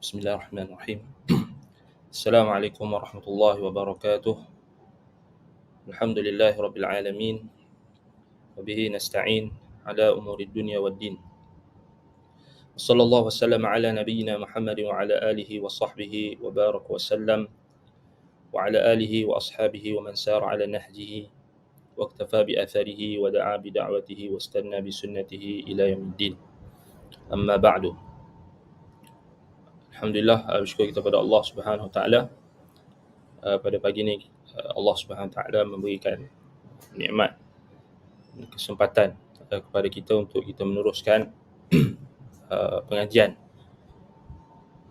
Bismillahirrahmanirrahim. Assalamualaikum warahmatullahi wabarakatuh. Alhamdulillahi rabbil alamin. Wa bihi nasta'in ala umuri dunya waddin. Sallallahu wasallam ala nabiyyina Muhammad wa ala alihi wa sahbihi wa baraka wa sallam wa ala alihi wa ashabihi wa man sara ala nahjihi wa iktafa bi atharihi wa da'a bi da'watihi wa istanna bi sunnatihi ila yaumiddin. Amma ba'du. Alhamdulillah, bersyukur kita pada Allah Subhanahu wa taala. Pada pagi ini Allah Subhanahu wa taala memberikan nikmat, kesempatan kepada kita untuk kita meneruskan pengajian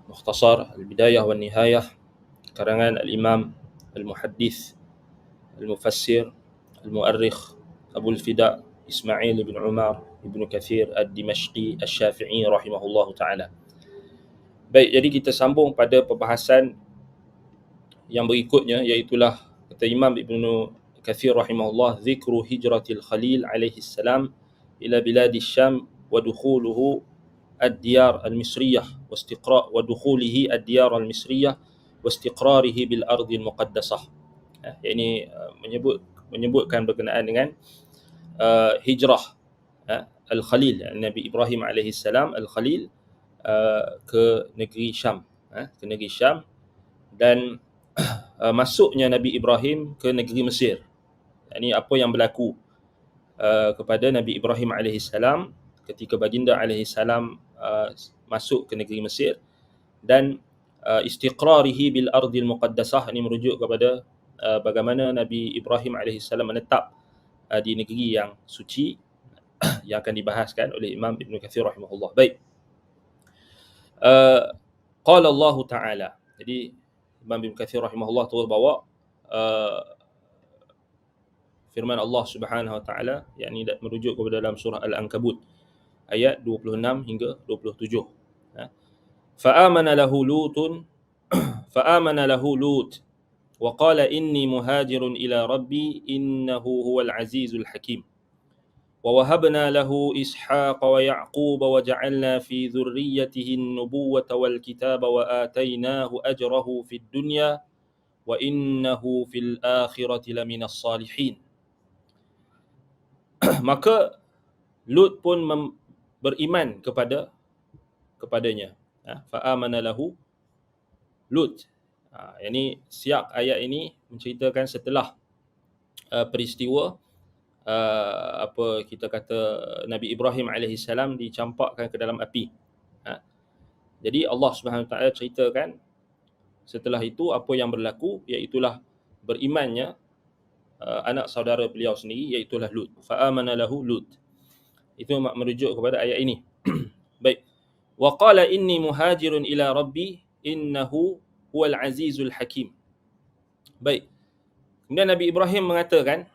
Mukhtasar Al-Bidayah wan Nihayah karangan Al-Imam Al-Muhaddits Al-Mufassir Al-Mu'arrikh Abul Fida Ismail bin Umar bin Kathir Ad-Dimashqi Asy-Syafi'i rahimahullahu taala. Baik, jadi kita sambung pada perbahasan yang berikutnya, iaitulah kata Imam Ibnu Kathir rahimahullah, zikru hijratil Khalil alaihi salam ila biladi Syam wa dukhuluhu ad-diyar al-misriyah wa dukhulihi ad-diyar al-misriyah wa istiqrarihi bil ardi al-muqaddasah. Ini menyebutkan berkenaan dengan hijrah al-Khalil, Nabi Ibrahim alaihi salam al-Khalil ke negeri Syam, ke negeri Syam, dan masuknya Nabi Ibrahim ke negeri Mesir. Ini apa yang berlaku kepada Nabi Ibrahim AS ketika baginda AS masuk ke negeri Mesir, dan istiqrarihi bil ardil muqaddasah, ini merujuk kepada bagaimana Nabi Ibrahim AS menetap di negeri yang suci yang akan dibahaskan oleh Imam Ibn Kathir rahimahullah. Baik. Qala Allah Ta'ala. Jadi Imam Ibn Kathir rahimahullah terus bawa firman Allah Subhanahu wa taala, yakni merujuk kepada dalam surah Al-Ankabut ayat 26 hingga 27. Fa'amana lahu Lut wa qala inni muhajirun ila rabbi innahu huwal azizul hakim. ووهبنا له إسحاق ويعقوب وجعلنا في ذريته النبوة والكتاب وآتيناه أجره في الدنيا وإنه في الآخرة لمن الصالحين. Maka Lut pun beriman kepadanya. Fa'amana lahu Lut. Yani siap ayat ini menceritakan setelah peristiwa apa kita kata Nabi Ibrahim AS dicampakkan ke dalam api. Jadi Allah Subhanahu Wa Taala ceritakan setelah itu apa yang berlaku, iaitulah berimannya anak saudara beliau sendiri, iaitulah Lut. Fa'amana lahu Lut. Itu merujuk kepada ayat ini. Baik. Wa qala inni muhajirun ila rabbi innahu huwal azizul hakim. Baik. Kemudian Nabi Ibrahim mengatakan,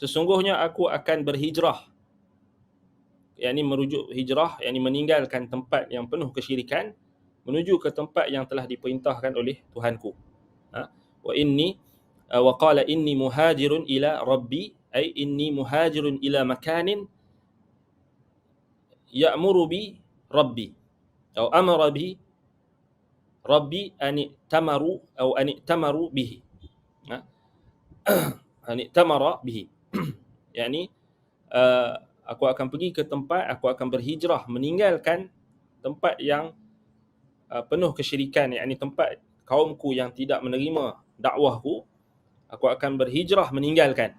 sesungguhnya aku akan berhijrah. Yakni merujuk hijrah, yakni meninggalkan tempat yang penuh kesyirikan menuju ke tempat yang telah diperintahkan oleh Tuhanku. Wa qala inni muhajirun ila rabbi, ay inni muhajirun ila makanin ya'muru bi rabbi atau amara bi rabbi an i'tamaru bihi. An i'tamara bihi. Yakni aku akan pergi ke tempat, aku akan berhijrah meninggalkan tempat yang penuh kesyirikan, yakni tempat kaumku yang tidak menerima dakwahku. Aku akan berhijrah meninggalkan.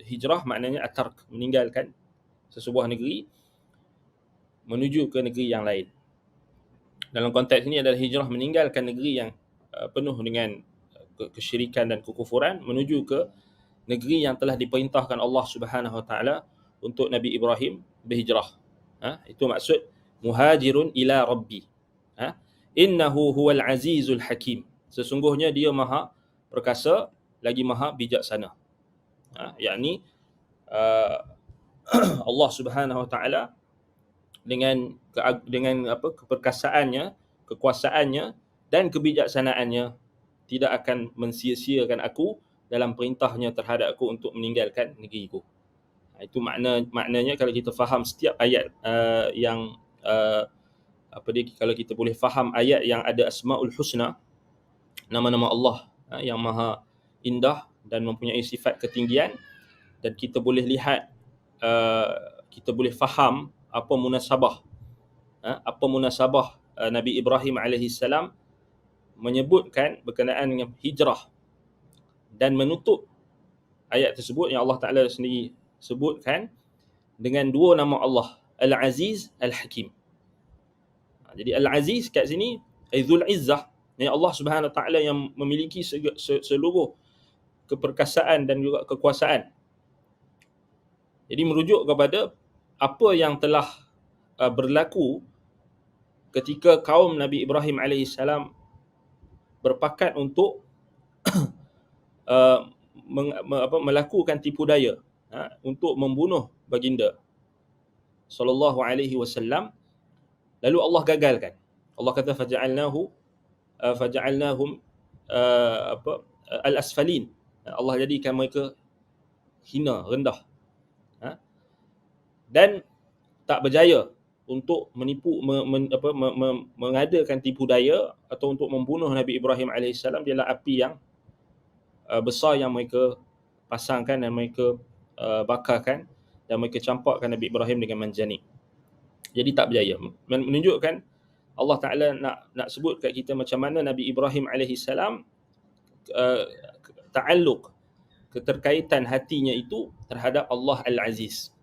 Hijrah maknanya at-tark, meninggalkan sesebuah negeri menuju ke negeri yang lain. Dalam konteks ini adalah hijrah meninggalkan negeri yang penuh dengan kesyirikan dan kekufuran menuju ke negeri yang telah diperintahkan Allah Subhanahu Wa Taala untuk Nabi Ibrahim berhijrah. Itu maksud muhajirun ila rabbi. Innahu huwal azizul hakim. Sesungguhnya dia maha perkasa lagi maha bijaksana. Yakni Allah Subhanahu Wa Taala dengan keperkasaannya, kekuasaannya dan kebijaksanaannya tidak akan mensia-siakan aku dalam perintahnya terhadap aku untuk meninggalkan negeriku. Itu maknanya kalau kita faham setiap ayat yang kalau kita boleh faham ayat yang ada Asmaul Husna, nama-nama Allah yang maha indah dan mempunyai sifat ketinggian, dan kita boleh lihat, kita boleh faham apa munasabah Nabi Ibrahim alaihi salam menyebutkan berkenaan dengan hijrah dan menutup ayat tersebut yang Allah Ta'ala sendiri sebutkan dengan dua nama Allah, Al-Aziz, Al-Hakim. Jadi Al-Aziz kat sini Dzul Izzah, yang Allah Subhanahu Wa Ta'ala yang memiliki seluruh keperkasaan dan juga kekuasaan. Jadi merujuk kepada apa yang telah berlaku ketika kaum Nabi Ibrahim AS berpakat untuk melakukan tipu daya untuk membunuh baginda sallallahu alaihi wasallam. Lalu Allah gagalkan. Allah kata faja'alnahum al-asfalin. Allah jadikan mereka hina, rendah. Dan tak berjaya untuk menipu, mengadakan tipu daya atau untuk membunuh Nabi Ibrahim AS di dalam api yang besar yang mereka pasangkan dan mereka bakarkan dan mereka campakkan Nabi Ibrahim dengan manjanik. Jadi tak berjaya. Menunjukkan Allah Ta'ala nak sebut kat kita macam mana Nabi Ibrahim AS ta'alluq, keterkaitan hatinya itu terhadap Allah Al-Aziz.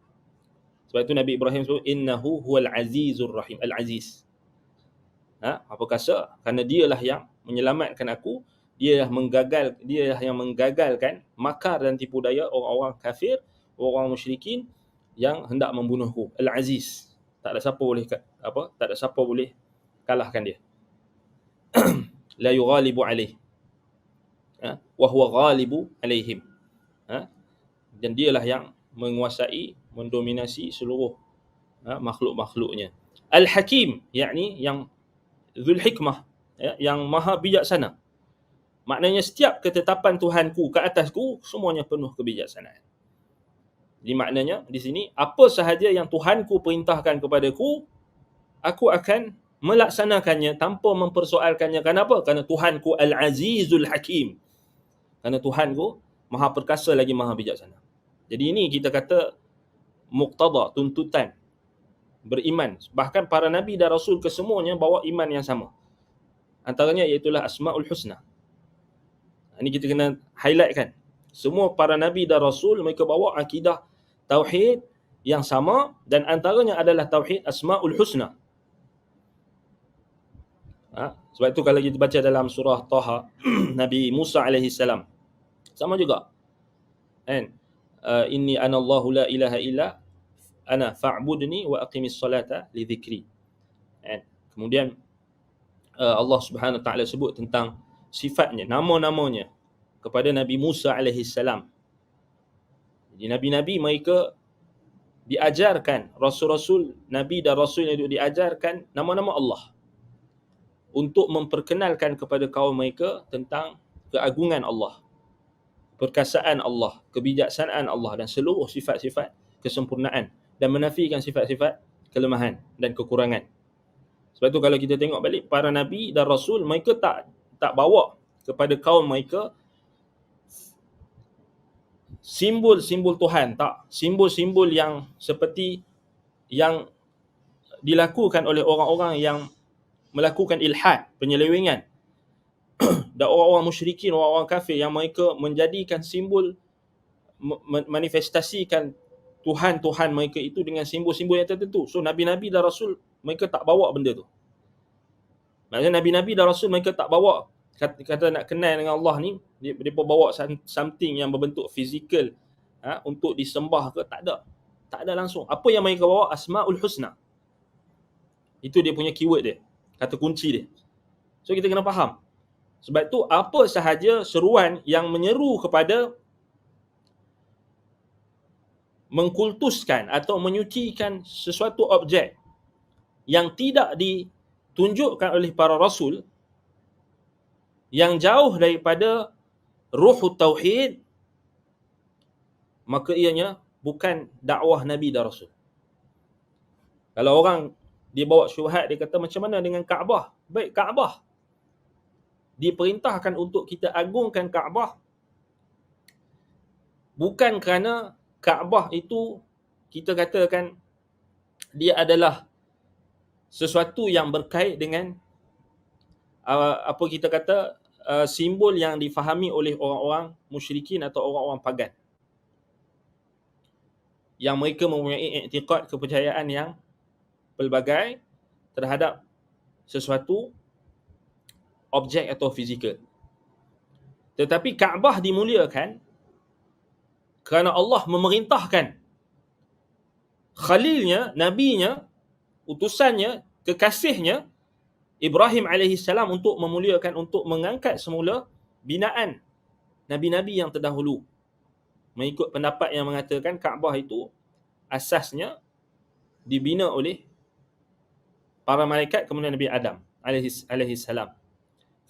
Sebab itu Nabi Ibrahim sebut innahu huwal azizur rahim, Al-Aziz. Apa kasa? Kerana dialah yang menyelamatkan aku, dialah yang menggagalkan makar dan tipu daya orang-orang kafir, orang musyrikin yang hendak membunuhku. Al-Aziz. Tak ada siapa boleh kalahkan dia. La yughalibu alaih. Wa huwa ghalibu alaihim. Dan dialah yang menguasai, mendominasi seluruh makhluk-makhluknya. Al-Hakim, yakni yang Dzul Hikmah, yang maha bijaksana. Maknanya setiap ketetapan Tuhanku ke atasku semuanya penuh kebijaksanaan. Jadi maknanya di sini apa sahaja yang Tuhanku perintahkan kepadaku, aku akan melaksanakannya tanpa mempersoalkannya. Kenapa? Kerana Tuhanku Al-Azizul Hakim. Kerana Tuhanku maha perkasa lagi maha bijaksana. Jadi ini kita kata muqtada, tuntutan beriman. Bahkan para nabi dan rasul kesemuanya bawa iman yang sama. Antaranya iaitulah Asmaul Husna. Ini kita kena highlightkan. Semua para nabi dan rasul mereka bawa akidah tauhid yang sama, dan antaranya adalah tauhid Asmaul Husna. Sebab itu kalau kita baca dalam surah Taha, Nabi Musa alaihi salam sama juga. Kan? Inni anallahu la ilaha illa ana fa'budni wa aqimis salata li dhikri. Kemudian Allah Subhanahu Wa Ta'ala sebut tentang sifatnya, nama-namanya kepada Nabi Musa alaihi salam. Jadi nabi-nabi mereka diajarkan, rasul-rasul, nabi dan rasul yang diajarkan nama-nama Allah untuk memperkenalkan kepada kaum mereka tentang keagungan Allah, perkasaan Allah, kebijaksanaan Allah dan seluruh sifat-sifat kesempurnaan, dan menafikan sifat-sifat kelemahan dan kekurangan. Sebab tu kalau kita tengok balik para nabi dan rasul, mereka tak bawa kepada kaum mereka simbol-simbol Tuhan, tak simbol-simbol yang seperti yang dilakukan oleh orang-orang yang melakukan ilhad, penyelewengan, dan orang-orang musyrikin, orang-orang kafir yang mereka menjadikan simbol, manifestasikan Tuhan-Tuhan mereka itu dengan simbol-simbol yang tertentu. So nabi-nabi dan rasul mereka tak bawa benda tu. Maksudnya nabi-nabi dan rasul mereka tak bawa kata nak kenal dengan Allah ni, mereka bawa something yang berbentuk fizikal untuk disembah ke, tak ada langsung. Apa yang mereka bawa? Asmaul Husna. Itu dia punya keyword dia, kata kunci dia. So kita kena faham. Sebab tu apa sahaja seruan yang menyeru kepada mengkultuskan atau menyucikan sesuatu objek yang tidak ditunjukkan oleh para rasul, yang jauh daripada ruhut tauhid, maka ianya bukan dakwah nabi dan rasul. Kalau orang Dia bawa syubhat, dia kata macam mana dengan Kaabah? Baik, Kaabah diperintahkan untuk kita agungkan Kaabah bukan kerana Kaabah itu kita katakan dia adalah sesuatu yang berkait dengan apa kita kata simbol yang difahami oleh orang-orang musyrikin atau orang-orang pagan, yang mereka mempunyai i'tiqad, kepercayaan yang pelbagai terhadap sesuatu objek atau fizikal. Tetapi Kaabah dimuliakan kerana Allah memerintahkan khalilnya, nabinya, utusannya, kekasihnya Ibrahim AS untuk memuliakan, untuk mengangkat semula binaan nabi-nabi yang terdahulu. Mengikut pendapat yang mengatakan Kaabah itu asasnya dibina oleh para malaikat, kemudian Nabi Adam alaihi salam.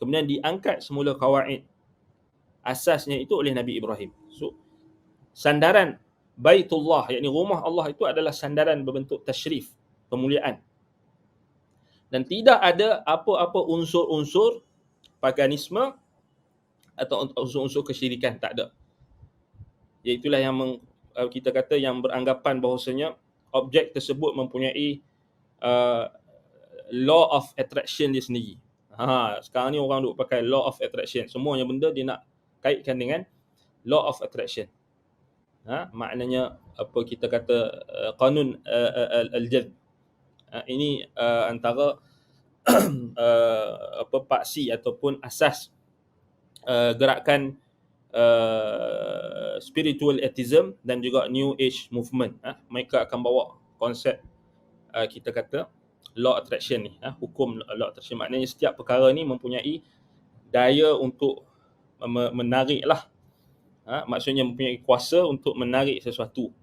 Kemudian diangkat semula kawaid asasnya itu oleh Nabi Ibrahim. So, sandaran Baitullah, yakni rumah Allah itu adalah sandaran berbentuk tasyrif, pemuliaan. Dan tidak ada apa-apa unsur-unsur paganisme atau unsur-unsur kesyirikan, tak ada. Iaitulah yang kita kata yang beranggapan bahawasanya objek tersebut mempunyai law of attraction dia sendiri. Sekarang ni orang duk pakai law of attraction. Semuanya benda dia nak kaitkan dengan law of attraction. Maknanya apa kita kata qanun al-jadb. Ini antara apa paksi ataupun asas gerakan spiritual atheism dan juga new age movement. Mereka akan bawa konsep kita kata law attraction ni, hukum law attraction. Maknanya setiap perkara ni mempunyai daya untuk menarik lah. Maksudnya mempunyai kuasa untuk menarik sesuatu.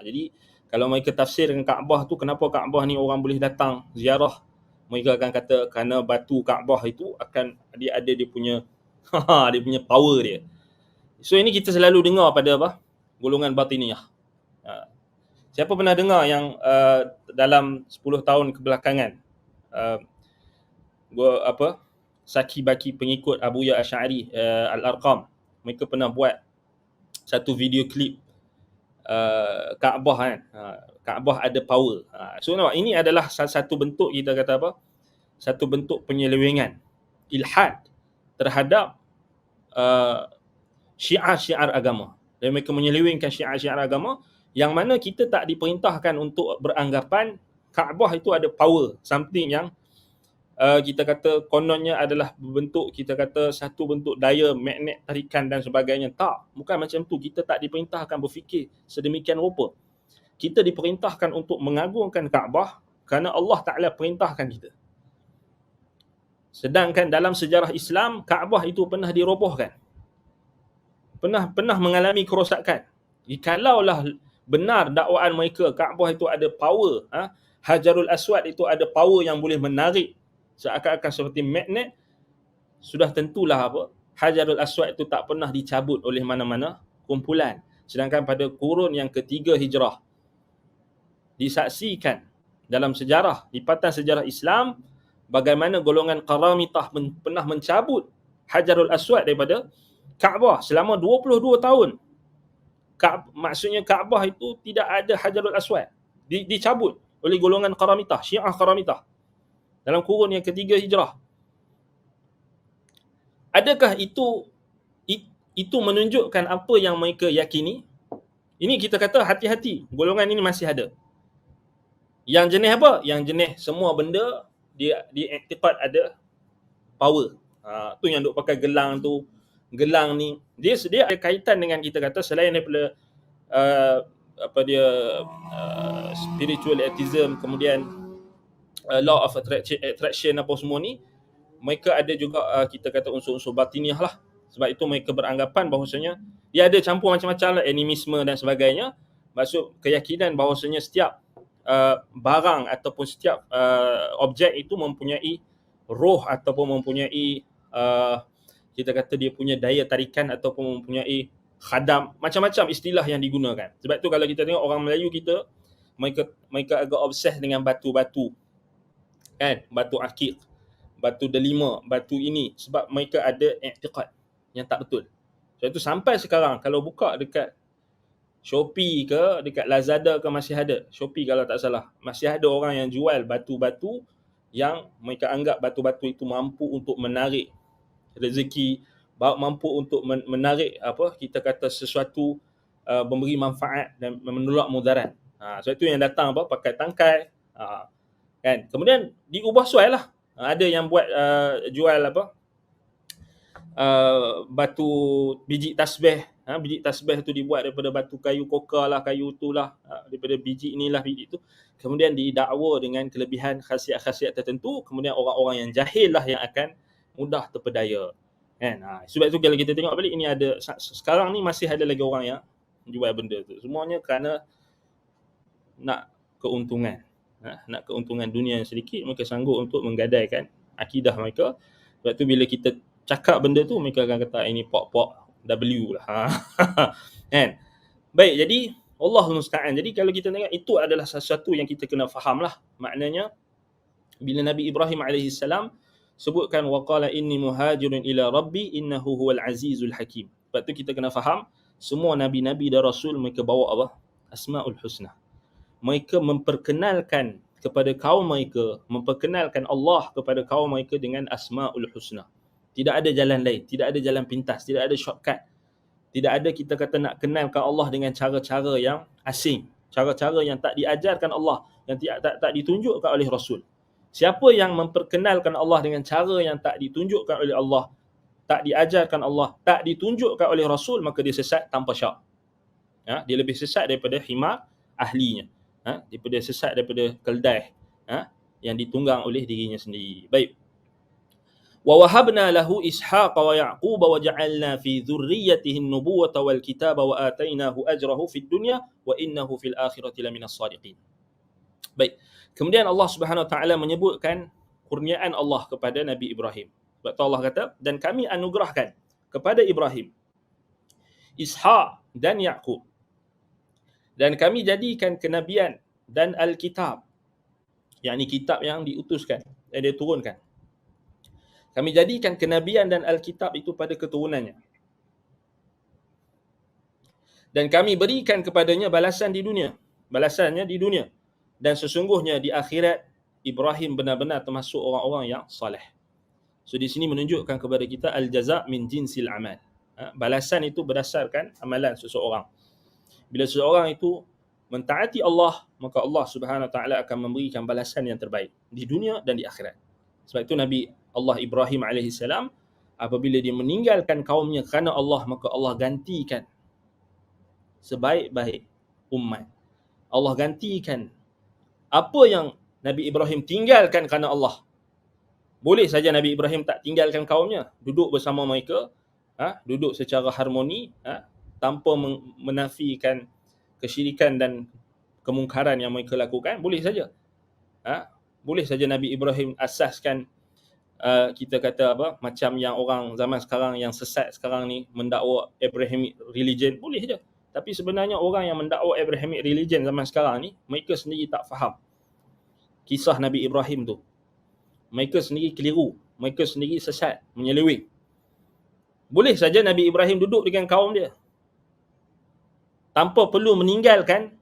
Jadi kalau mereka tafsir dengan Kaabah tu, kenapa Kaabah ni orang boleh datang ziarah, mereka akan kata kerana batu Kaabah itu akan dia ada dia punya dia punya power dia. So ini kita selalu dengar pada apa? Golongan batiniyah. Siapa pernah dengar yang dalam 10 tahun kebelakangan Saki baki pengikut Abu Ya Asy'ari Al-Arqam, mereka pernah buat satu video klip Kaabah kan. Kaabah ada power. So nampak, ini adalah satu bentuk kita kata apa? Satu bentuk penyelewengan, ilhad terhadap syiar-syiar agama. Dan mereka menyelewengkan syiar-syiar agama yang mana kita tak diperintahkan untuk beranggapan Kaabah itu ada power, something yang kita kata kononnya adalah berbentuk kita kata satu bentuk daya magnet tarikan dan sebagainya. Tak, bukan macam tu. Kita tak diperintahkan berfikir sedemikian rupa. Kita diperintahkan untuk mengagungkan Kaabah kerana Allah Ta'ala perintahkan kita. Sedangkan dalam sejarah Islam, Kaabah itu pernah dirobohkan, pernah mengalami kerosakan. Kalaulah benar dakwaan mereka Kaabah itu ada power, Hajarul Aswad itu ada power yang boleh menarik seakan-akan seperti magnet, sudah tentulah apa? Hajarul Aswad itu tak pernah dicabut oleh mana-mana kumpulan. Sedangkan pada kurun yang ketiga Hijrah, disaksikan dalam sejarah, lipatan sejarah Islam, bagaimana golongan Qaramitah pernah mencabut Hajarul Aswad daripada Kaabah selama 22 tahun. Maksudnya Kaabah itu tidak ada Hajarul Aswad. Dicabut oleh golongan Qaramitah, Syiah Qaramitah dalam kurun yang ketiga Hijrah. Adakah itu menunjukkan apa yang mereka yakini? Ini kita kata hati-hati, golongan ini masih ada. Yang jenis apa? Yang jenis semua benda dia i'tiqad ada power. Tu yang duk pakai gelang tu. Gelang ni dia ada kaitan dengan kita kata selain daripada spiritual atheism, kemudian law of attraction apa semua ni, mereka ada juga kita kata unsur-unsur batiniah lah. Sebab itu mereka beranggapan bahawasanya dia ada campur macam-macam lah, animisme dan sebagainya. Maksud keyakinan bahawasanya setiap barang ataupun setiap objek itu mempunyai roh ataupun mempunyai kita kata dia punya daya tarikan ataupun mempunyai khadam, macam-macam istilah yang digunakan. Sebab tu kalau kita tengok orang Melayu kita, mereka agak obses dengan batu-batu. kan, batu akik, batu delima, batu ini, sebab mereka ada i'tiqad yang tak betul. So itu sampai sekarang kalau buka dekat Shopee ke, dekat Lazada ke, masih ada. Shopee kalau tak salah, masih ada orang yang jual batu-batu yang mereka anggap batu-batu itu mampu untuk menarik rezeki, mampu untuk menarik apa kita kata sesuatu, memberi manfaat dan menolak mudarat. So itu yang datang apa, pakai tangkai, kan. Kemudian diubah suai lah. Ada yang buat jual apa, batu biji tasbih. Biji tasbih tu dibuat daripada batu kayu koka lah, kayu tu lah, daripada biji inilah, biji tu. Kemudian didakwa dengan kelebihan khasiat-khasiat tertentu. Kemudian orang-orang yang jahil lah yang akan mudah terpedaya, kan. Sebab tu kalau kita tengok balik, ini ada sekarang ni masih ada lagi orang yang jual benda tu. Semuanya kerana nak keuntungan. Nak keuntungan dunia yang sedikit, mereka sanggup untuk menggadaikan akidah mereka. Sebab tu bila kita cakap benda tu, mereka akan kata ini pok-pok W lah. Kan? Baik, jadi Allah musta'an. Jadi kalau kita tengok, itu adalah sesuatu yang kita kena faham lah. Maknanya bila Nabi Ibrahim AS sebutkan waqala inni muhajirun ila rabbi innahu huwal azizul hakim. Sebab tu kita kena faham, semua nabi-nabi dan rasul mereka bawa apa? Asmaul husna. Mereka memperkenalkan kepada kaum mereka, memperkenalkan Allah kepada kaum mereka dengan asmaul husna. Tidak ada jalan lain, tidak ada jalan pintas, tidak ada shortcut. Tidak ada kita kata nak kenalkan Allah dengan cara-cara yang asing, cara-cara yang tak diajarkan Allah, yang tak ditunjukkan oleh Rasul. Siapa yang memperkenalkan Allah dengan cara yang tak ditunjukkan oleh Allah, tak diajarkan Allah, tak ditunjukkan oleh Rasul, maka dia sesat tanpa syak. Dia lebih sesat daripada himar ahlinya. Daripada sesat daripada keldai yang ditunggang oleh dirinya sendiri. Baik. Wa wahabna lahu Ishaq wa Ya'qub wa ja'alna fi dhurriyyatihi an-nubuwwata wal kitaba wa atainahu ajrahu fid dunya wa innahu fil akhirati laminas shadiqin. Baik. Kemudian Allah Subhanahu wa taala menyebutkan kurniaan Allah kepada Nabi Ibrahim. Sebab tu Allah kata, dan kami anugerahkan kepada Ibrahim Ishaq dan Ya'qub. Dan kami jadikan kenabian dan Alkitab, yakni kitab yang diutuskan, yang diturunkan. Kami jadikan kenabian dan Alkitab itu pada keturunannya. Dan kami berikan kepadanya balasan di dunia. Balasannya di dunia. Dan sesungguhnya di akhirat, Ibrahim benar-benar termasuk orang-orang yang saleh. So di sini menunjukkan kepada kita al-jaza' min jinsil amal. Balasan itu berdasarkan amalan seseorang. Bila seseorang itu mentaati Allah, maka Allah Subhanahu wa taala akan memberikan balasan yang terbaik di dunia dan di akhirat. Sebab itu Nabi Allah Ibrahim AS, apabila dia meninggalkan kaumnya kerana Allah, maka Allah gantikan sebaik-baik umat. Allah gantikan apa yang Nabi Ibrahim tinggalkan kerana Allah. Boleh saja Nabi Ibrahim tak tinggalkan kaumnya, duduk bersama mereka, duduk secara harmoni, tanpa menafikan kesyirikan dan kemungkaran yang mereka lakukan. Boleh saja. Boleh saja Nabi Ibrahim asaskan kita kata apa, macam yang orang zaman sekarang yang sesat sekarang ni mendakwa Abrahamic religion, boleh saja. Tapi sebenarnya orang yang mendakwa Abrahamic religion zaman sekarang ni, mereka sendiri tak faham kisah Nabi Ibrahim tu. Mereka sendiri keliru, mereka sendiri sesat, menyeleweng. Boleh saja Nabi Ibrahim duduk dengan kaum dia tanpa perlu meninggalkan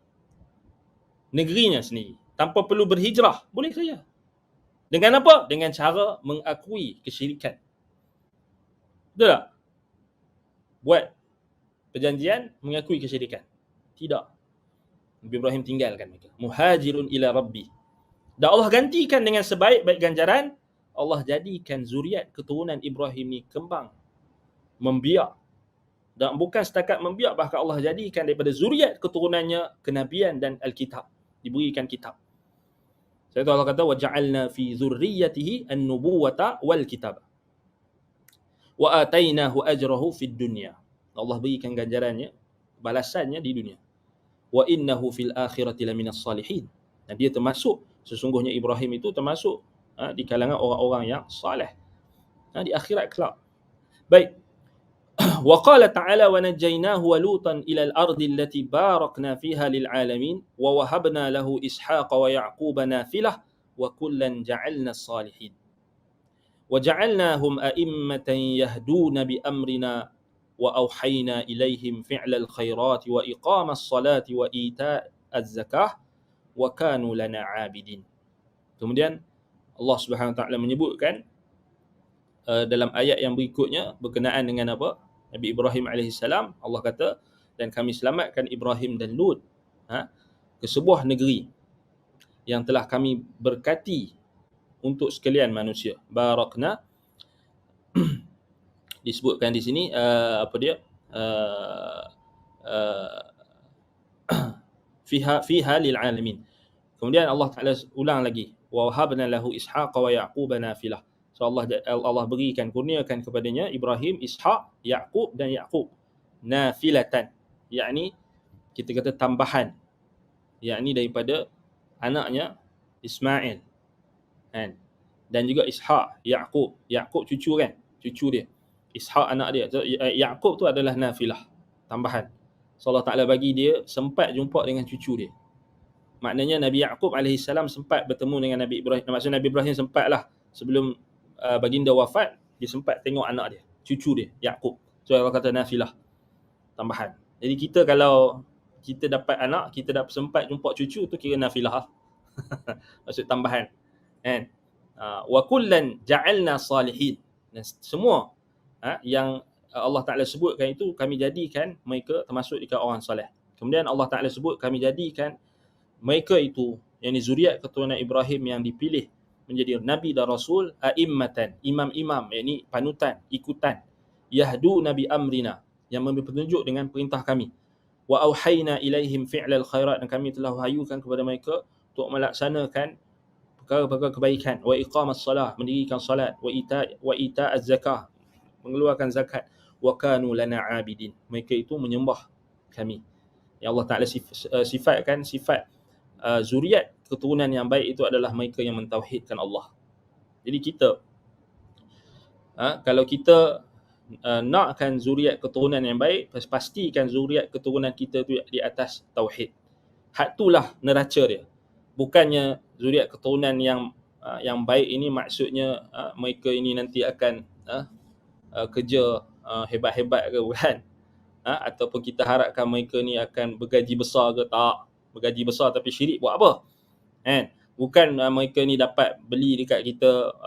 negerinya sendiri, tanpa perlu berhijrah. Boleh saja. Dengan apa? Dengan cara mengakui kesyirikan. Betul tak? Buat perjanjian mengakui kesyirikan. Tidak. Nabi Ibrahim tinggalkan mereka. Muhajirun ila rabbi. Dan Allah gantikan dengan sebaik-baik ganjaran. Allah jadikan zuriat keturunan Ibrahim ni kembang, membiak. Dan bukan setakat membiak, bahkan Allah jadikan daripada zuriat keturunannya kenabian dan Alkitab. Diberikan kitab. Sebab itu Allah kata waja'alna fi dzurriyyatihi an-nubuwata wal kitab. Wa atainahu ajrahu fid dunya. Allah berikan ganjarannya, balasannya di dunia. Wa innahu fil akhirati laminas salihin. Dan dia termasuk, sesungguhnya Ibrahim itu termasuk di kalangan orang-orang yang saleh di akhirat kelak. Baik. Wa qala ta'ala wa najjaynahu wa lutan ila al-ardi allati barakna fiha lil alamin wa wahabna lahu Ishaqa wa Ya'quba nafilah wa kullan ja'alna salihin wa ja'alnahum a'immatan yahduna bi amrina wa auhayna ilaihim fi'lal khairati wa iqamas salati wa ita'az zakah wa kanu lana 'abidin. Kemudian Allah Subhanahu Wa Taala menyebutkan dalam ayat yang berikutnya berkenaan dengan apa? Nabi Ibrahim alaihissalam, Allah kata, dan kami selamatkan Ibrahim dan Lut ke sebuah negeri yang telah kami berkati untuk sekalian manusia. Barakna disebutkan di sini apa dia? Fiha lil alamin. Kemudian Allah Taala ulang lagi, wa wahabna lahu ishaqa wa yaquba nafilah. So Allah berikan, kurniakan kepadanya Ibrahim, Ishaq, Yaqub dan Yaqub nafilatan, yakni kita kata tambahan, yakni daripada anaknya Ismail kan, dan juga Ishaq, Yaqub cucu kan, cucu dia, Ishaq anak dia. So, Yaqub tu adalah nafilah, tambahan. So Allah Taala bagi dia sempat jumpa dengan cucu dia. Maknanya Nabi Yaqub alaihissalam sempat bertemu dengan Nabi Ibrahim. Maksudnya Nabi Ibrahim sempatlah sebelum baginda wafat, dia sempat tengok anak dia, cucu dia, Yaqub. So Allah kata nafilah, tambahan. Jadi kita kalau kita dapat anak, kita dapat sempat jumpa cucu, tu kira nafilah. Maksud tambahan. Kan? Wa kullan ja'alna salihin. Dan semua yang Allah Ta'ala sebutkan itu, kami jadikan mereka termasuk dekat orang soleh. Kemudian Allah Ta'ala sebut, kami jadikan mereka itu, yang zuriat keturunan Ibrahim yang dipilih menjadi nabi dan rasul, a'immatan, imam-imam, yakni panutan, ikutan, yahdu nabi amrina, yang memberi petunjuk dengan perintah kami, wa auhayna ilaihim fi'lal khairat, dan kami telah wahyukan kepada mereka untuk melaksanakan perkara-perkara kebaikan, wa iqamas salah, mendirikan salat, wa ita'az zakah, mengeluarkan zakat, wa kanu lana 'abidin, mereka itu menyembah kami. Ya Allah Ta'ala sifatkan sifat zuriat keturunan yang baik itu adalah mereka yang mentauhidkan Allah. Jadi kita kalau kita nakkan zuriat keturunan yang baik, pastikan zuriat keturunan kita tu di atas tauhid. Hak itulah neraca dia. Bukannya zuriat keturunan yang baik ini maksudnya mereka ini nanti akan kerja hebat-hebat ke, bukan? Ataupun kita harapkan mereka ni akan bergaji besar ke, tak. Bergaji besar tapi syirik buat apa? Kan? Bukan mereka ni dapat beli dekat kita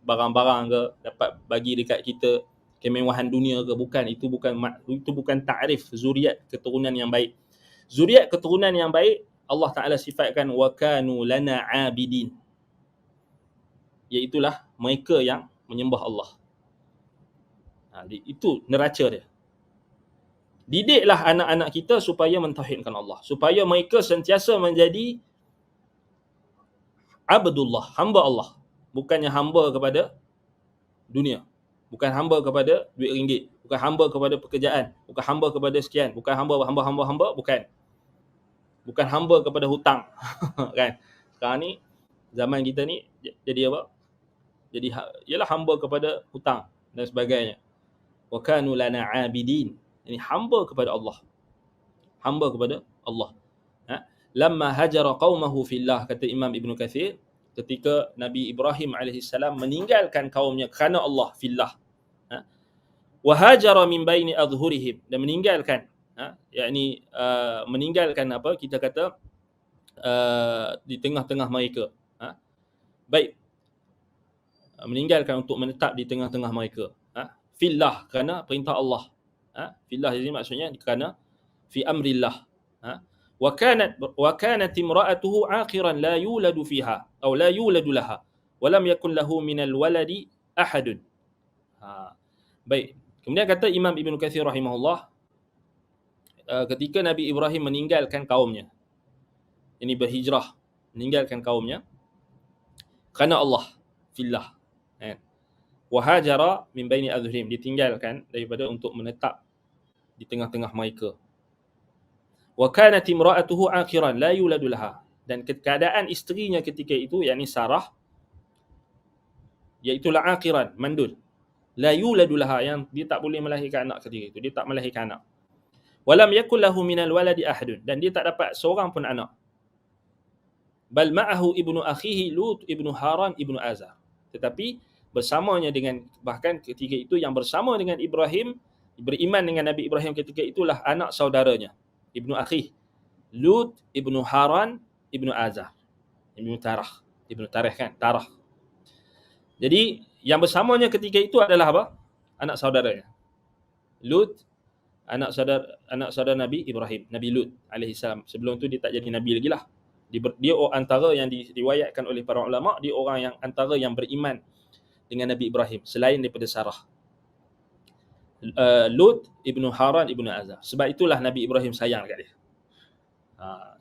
barang-barang ke, dapat bagi dekat kita kemewahan dunia ke, bukan. Itu bukan takrif zuriat keturunan yang baik. Zuriat keturunan yang baik Allah Ta'ala sifatkan wa kanu lana 'abidin, iaitulah mereka yang menyembah Allah. Itu neraca dia. Didiklah anak-anak kita supaya mentauhidkan Allah, supaya mereka sentiasa menjadi abdullah, hamba Allah, bukannya hamba kepada dunia, bukan hamba kepada duit ringgit, bukan hamba kepada pekerjaan, bukan hamba kepada sekian, bukan hamba, bukan hamba kepada hutang. Kan? Sekarang ni zaman kita ni jadi apa? Jadi ialah hamba kepada hutang dan sebagainya. Wa kanu lana 'abidin, ini hamba kepada Allah. Hamba kepada Allah. Lamma hajara qaumahu fillah, kata Imam Ibn Kathir, ketika Nabi Ibrahim alaihissalam meninggalkan kaumnya kerana Allah, fillah. Wa hajara min baini adhhurihim, dan meninggalkan, yakni meninggalkan apa? Kita kata di tengah-tengah mereka. Baik. Meninggalkan untuk menetap di tengah-tengah mereka. Fillah, kerana perintah Allah. Fillah ini maksudnya kerana fi amrillah. Wa kanat imra'atuhu akhiran la yuladu fiha atau la yuladu laha wa lam yakun lahu min alwaladi ahadun. Baik. Kemudian kata Imam Ibn Katsir rahimahullah, ketika Nabi Ibrahim meninggalkan kaumnya, ini berhijrah, meninggalkan kaumnya kerana Allah, fillah. Wa hajara min baini adhhurihim, ditinggalkan daripada untuk menetap di tengah-tengah mereka. Wa kanat imra'atuhu akhiran la yuladu laha, dan keadaan isterinya ketika itu, yakni Sarah, iaitu la akhiran, mandul, la yuladu laha, yang dia tak boleh melahirkan anak ketika itu, dia tak melahirkan anak. Walam yakul lahu minal waladi ahadun, dan dia tak dapat seorang pun anak. Bal ma'ahu ibnu akhihi Lut ibnu Haran ibnu Azar. Tetapi bersamanya dengan, bahkan ketika itu yang bersama dengan Ibrahim, beriman dengan Nabi Ibrahim ketika itulah anak saudaranya, ibnu akhih Lut ibnu Haran ibnu Azar, ibnu Tarah kan, Tarah. Jadi yang bersamanya ketika itu adalah apa? Anak saudaranya. Lut, anak saudara Nabi Ibrahim, Nabi Lut alaihissalam. Sebelum tu dia tak jadi nabi lagi lah. Dia antara yang diriwayatkan oleh para ulama, dia orang yang antara yang beriman dengan Nabi Ibrahim selain daripada Sarah. Lut ibnu Haran ibnu Azar. Sebab itulah Nabi Ibrahim sayang dekat dia.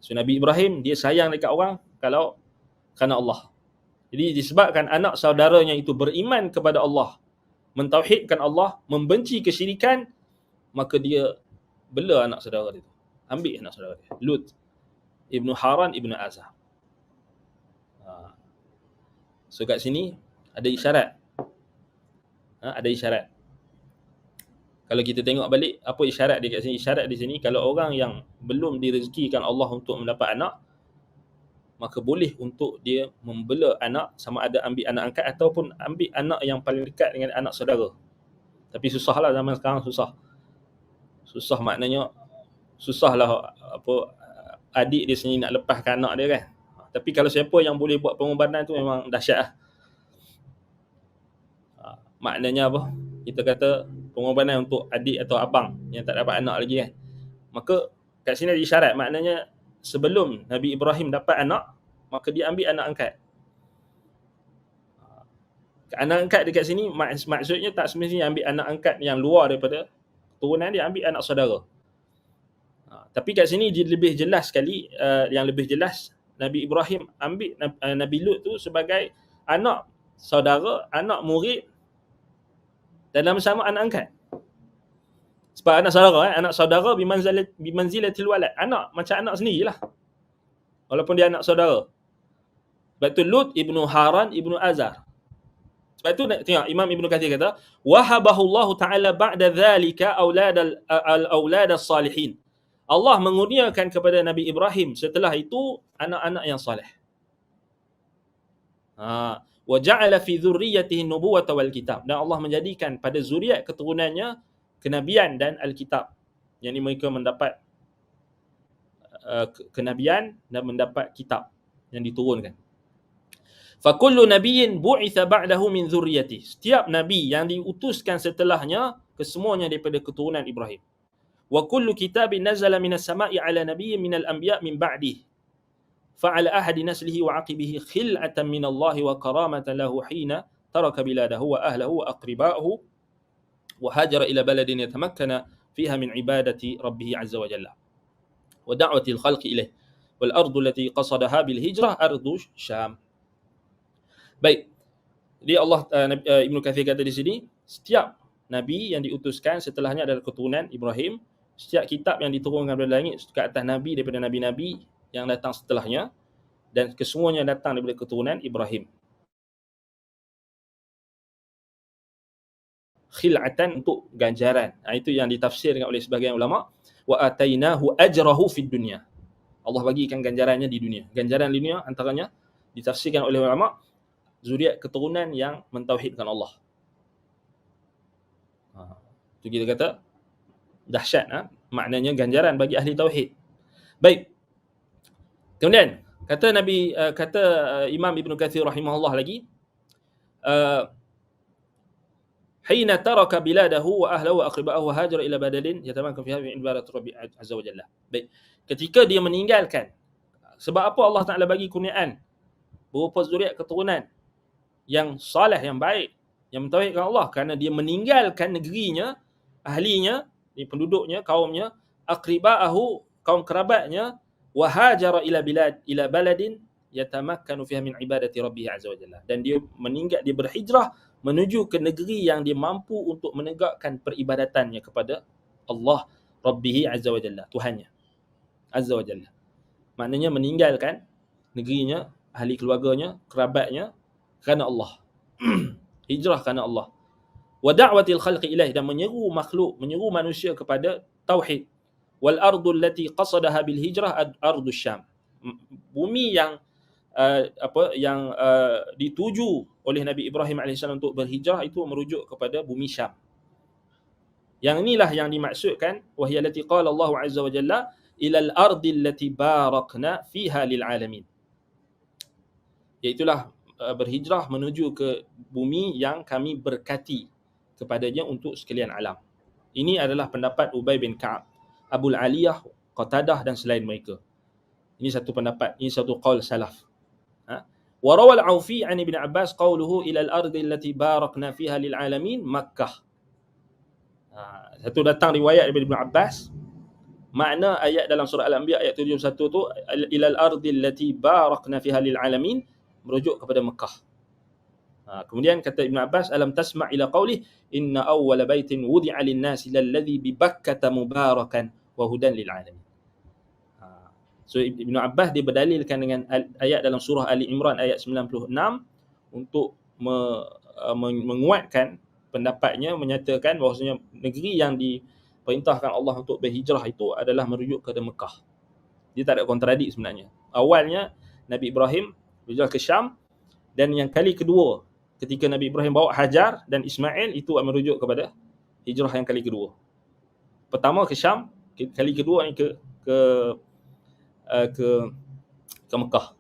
So Nabi Ibrahim dia sayang dekat orang kalau kerana Allah. Jadi disebabkan anak saudaranya itu beriman kepada Allah, mentauhidkan Allah, membenci kesyirikan, maka dia bela anak saudara dia tu. Ambil anak saudara dia, Lut ibnu Haran ibnu Azar. So kat sini ada isyarat. Ada isyarat. Kalau kita tengok balik, apa isyarat dia kat sini? Isyarat di sini, kalau orang yang belum direzekikan Allah untuk mendapat anak, maka boleh untuk dia membela anak, sama ada ambil anak angkat ataupun ambil anak yang paling dekat dengan anak saudara. Tapi susahlah zaman sekarang, susah maknanya susahlah apa adik dia sendiri nak lepaskan anak dia kan. Tapi kalau siapa yang boleh buat pengorbanan tu memang dahsyat lah. Maknanya apa? Kita kata pengorbanan untuk adik atau abang yang tak dapat anak lagi kan. Maka kat sini ada isyarat, maknanya sebelum Nabi Ibrahim dapat anak, maka dia ambil anak angkat. Anak angkat dekat sini maksudnya tak semestinya ambil anak angkat yang luar daripada turunan dia, ambil anak saudara. Tapi kat sini dia lebih jelas sekali, yang lebih jelas Nabi Ibrahim ambil Nabi Lut tu sebagai anak saudara, anak murid dan sama anak angkat. Sebab anak saudara bimanzilatil walad, anak macam anak sendirilah. Walaupun dia anak saudara. Sebab tu Lut ibnu Haran ibnu Azar. Sebab tu tengok Imam Ibn Kathir kata, wahabahullahu ta'ala ba'da dhalika al-awlad as-salihin. Allah mengurniakan kepada Nabi Ibrahim setelah itu anak-anak yang soleh. Wa ja'ala fi dhurriyyatihi an-nubuwwata wal kitab. Dan Allah menjadikan pada zuriat keturunannya kenabian dan Alkitab. Yang ini mereka mendapat kenabian dan mendapat kitab yang diturunkan. Fa kullu nabiyyin bu'itha ba'dahu min dhurriyyati. Setiap nabi yang diutuskan setelahnya kesemuanya daripada keturunan Ibrahim. Wa kullu kitabin nazala minas sama'i 'ala nabiyyin minal anbiya' min ba'dihi. Fa 'ala ahadi naslihi wa 'aqibihi khil'atan minallahi wa karamatan lahu hina taraka biladahu wa ahlihi wa aqriba'ahu wa hajara ila baladin yatamakkana fiha min ibadati rabbih 'azza wa jalla wa da'wati al-khalqi ilayh wal ardu allati qasadaha bil hijrah ardu Syam. Baik. Jadi Allah Ibnu Katsir kata di sini, setiap nabi yang diutuskan setelahnya adalah keturunan Ibrahim. Setiap kitab yang diturunkan dari langit ke atas nabi daripada nabi-nabi yang datang setelahnya, dan kesemuanya datang daripada keturunan Ibrahim. Khil'atan, untuk ganjaran. Itu yang ditafsirkan oleh sebahagian ulama. Wa atainahu ajrahu fid dunya. Allah bagikan ganjarannya di dunia. Ganjaran di dunia antaranya ditafsirkan oleh ulama zuriat keturunan yang mentauhidkan Allah. Itu kita kata dahsyat, maknanya ganjaran bagi ahli tauhid. Baik. Kemudian kata Imam Ibn Katsir rahimahullah lagi, hina taraka biladahu wa ahlahu wa aqriba'ahu wa hajara ila badalin yatamakkan fiha min ibadat rabbi azza wa jalla. Baik. Ketika dia meninggalkan, sebab apa Allah Taala bagi kurniaan berupa zuriat keturunan yang saleh, yang baik, yang mentauhidkan Allah, kerana dia meninggalkan negerinya, ahlinya, penduduknya, kaumnya, aqriba'ahu, kaum kerabatnya, wa hajara ila baladin yatamakkanu fiha min ibadati rabbih azza wa jalla. Dan dia berhijrah menuju ke negeri yang dia mampu untuk menegakkan peribadatannya kepada Allah rabbih azza wa jalla, Tuhannya azza wa jalla. Maknanya meninggalkan negerinya, ahli keluarganya, kerabatnya kerana Allah. Hijrah kerana Allah. Wa da'watil khalqi ilaih, dan menyeru manusia kepada tauhid. Wal ardu allati qasadaha bil hijrah ardu Syam. Bumi yang dituju oleh Nabi Ibrahim AS untuk berhijrah itu merujuk kepada bumi Syam. Yang inilah yang dimaksudkan wahiyal lati qala Allah azza wa jalla ilal ardi allati barakna fiha lil alamin. Iaitulah berhijrah menuju ke bumi yang kami berkati kepadanya untuk sekalian alam. Ini adalah pendapat Ubay bin Ka'ab, Abul Aliyah, Qatadah dan selain mereka. Ini satu pendapat, ini satu qaul salaf. Wa rawal Aufi an Ibn Abbas qawluhu ila al-ardi allati barakna fiha lil alamin Makkah. Satu datang riwayat daripada Ibn Abbas, makna ayat dalam surah Al-Anbiya ayat 71 tu ila al-ardi allati barakna fiha lil alamin merujuk kepada Mekah. Kemudian kata Ibn Abbas, alam tasma' ila qawlih inna awwala baitin wudi'a lin-nasi lalladhi bi Bakkah mubarakan wa hudan lil alamin. So Ibn Abbas dia berdalilkan dengan ayat dalam surah Ali Imran ayat 96 untuk menguatkan pendapatnya, menyatakan bahawasanya negeri yang diperintahkan Allah untuk berhijrah itu adalah merujuk kepada Mekah. Dia tak ada kontradik sebenarnya. Awalnya Nabi Ibrahim berhijrah ke Syam, dan yang kali kedua ketika Nabi Ibrahim bawa Hajar dan Ismail itu merujuk kepada hijrah yang kali kedua. Pertama ke Syam, kali kedua ni ke Mekah.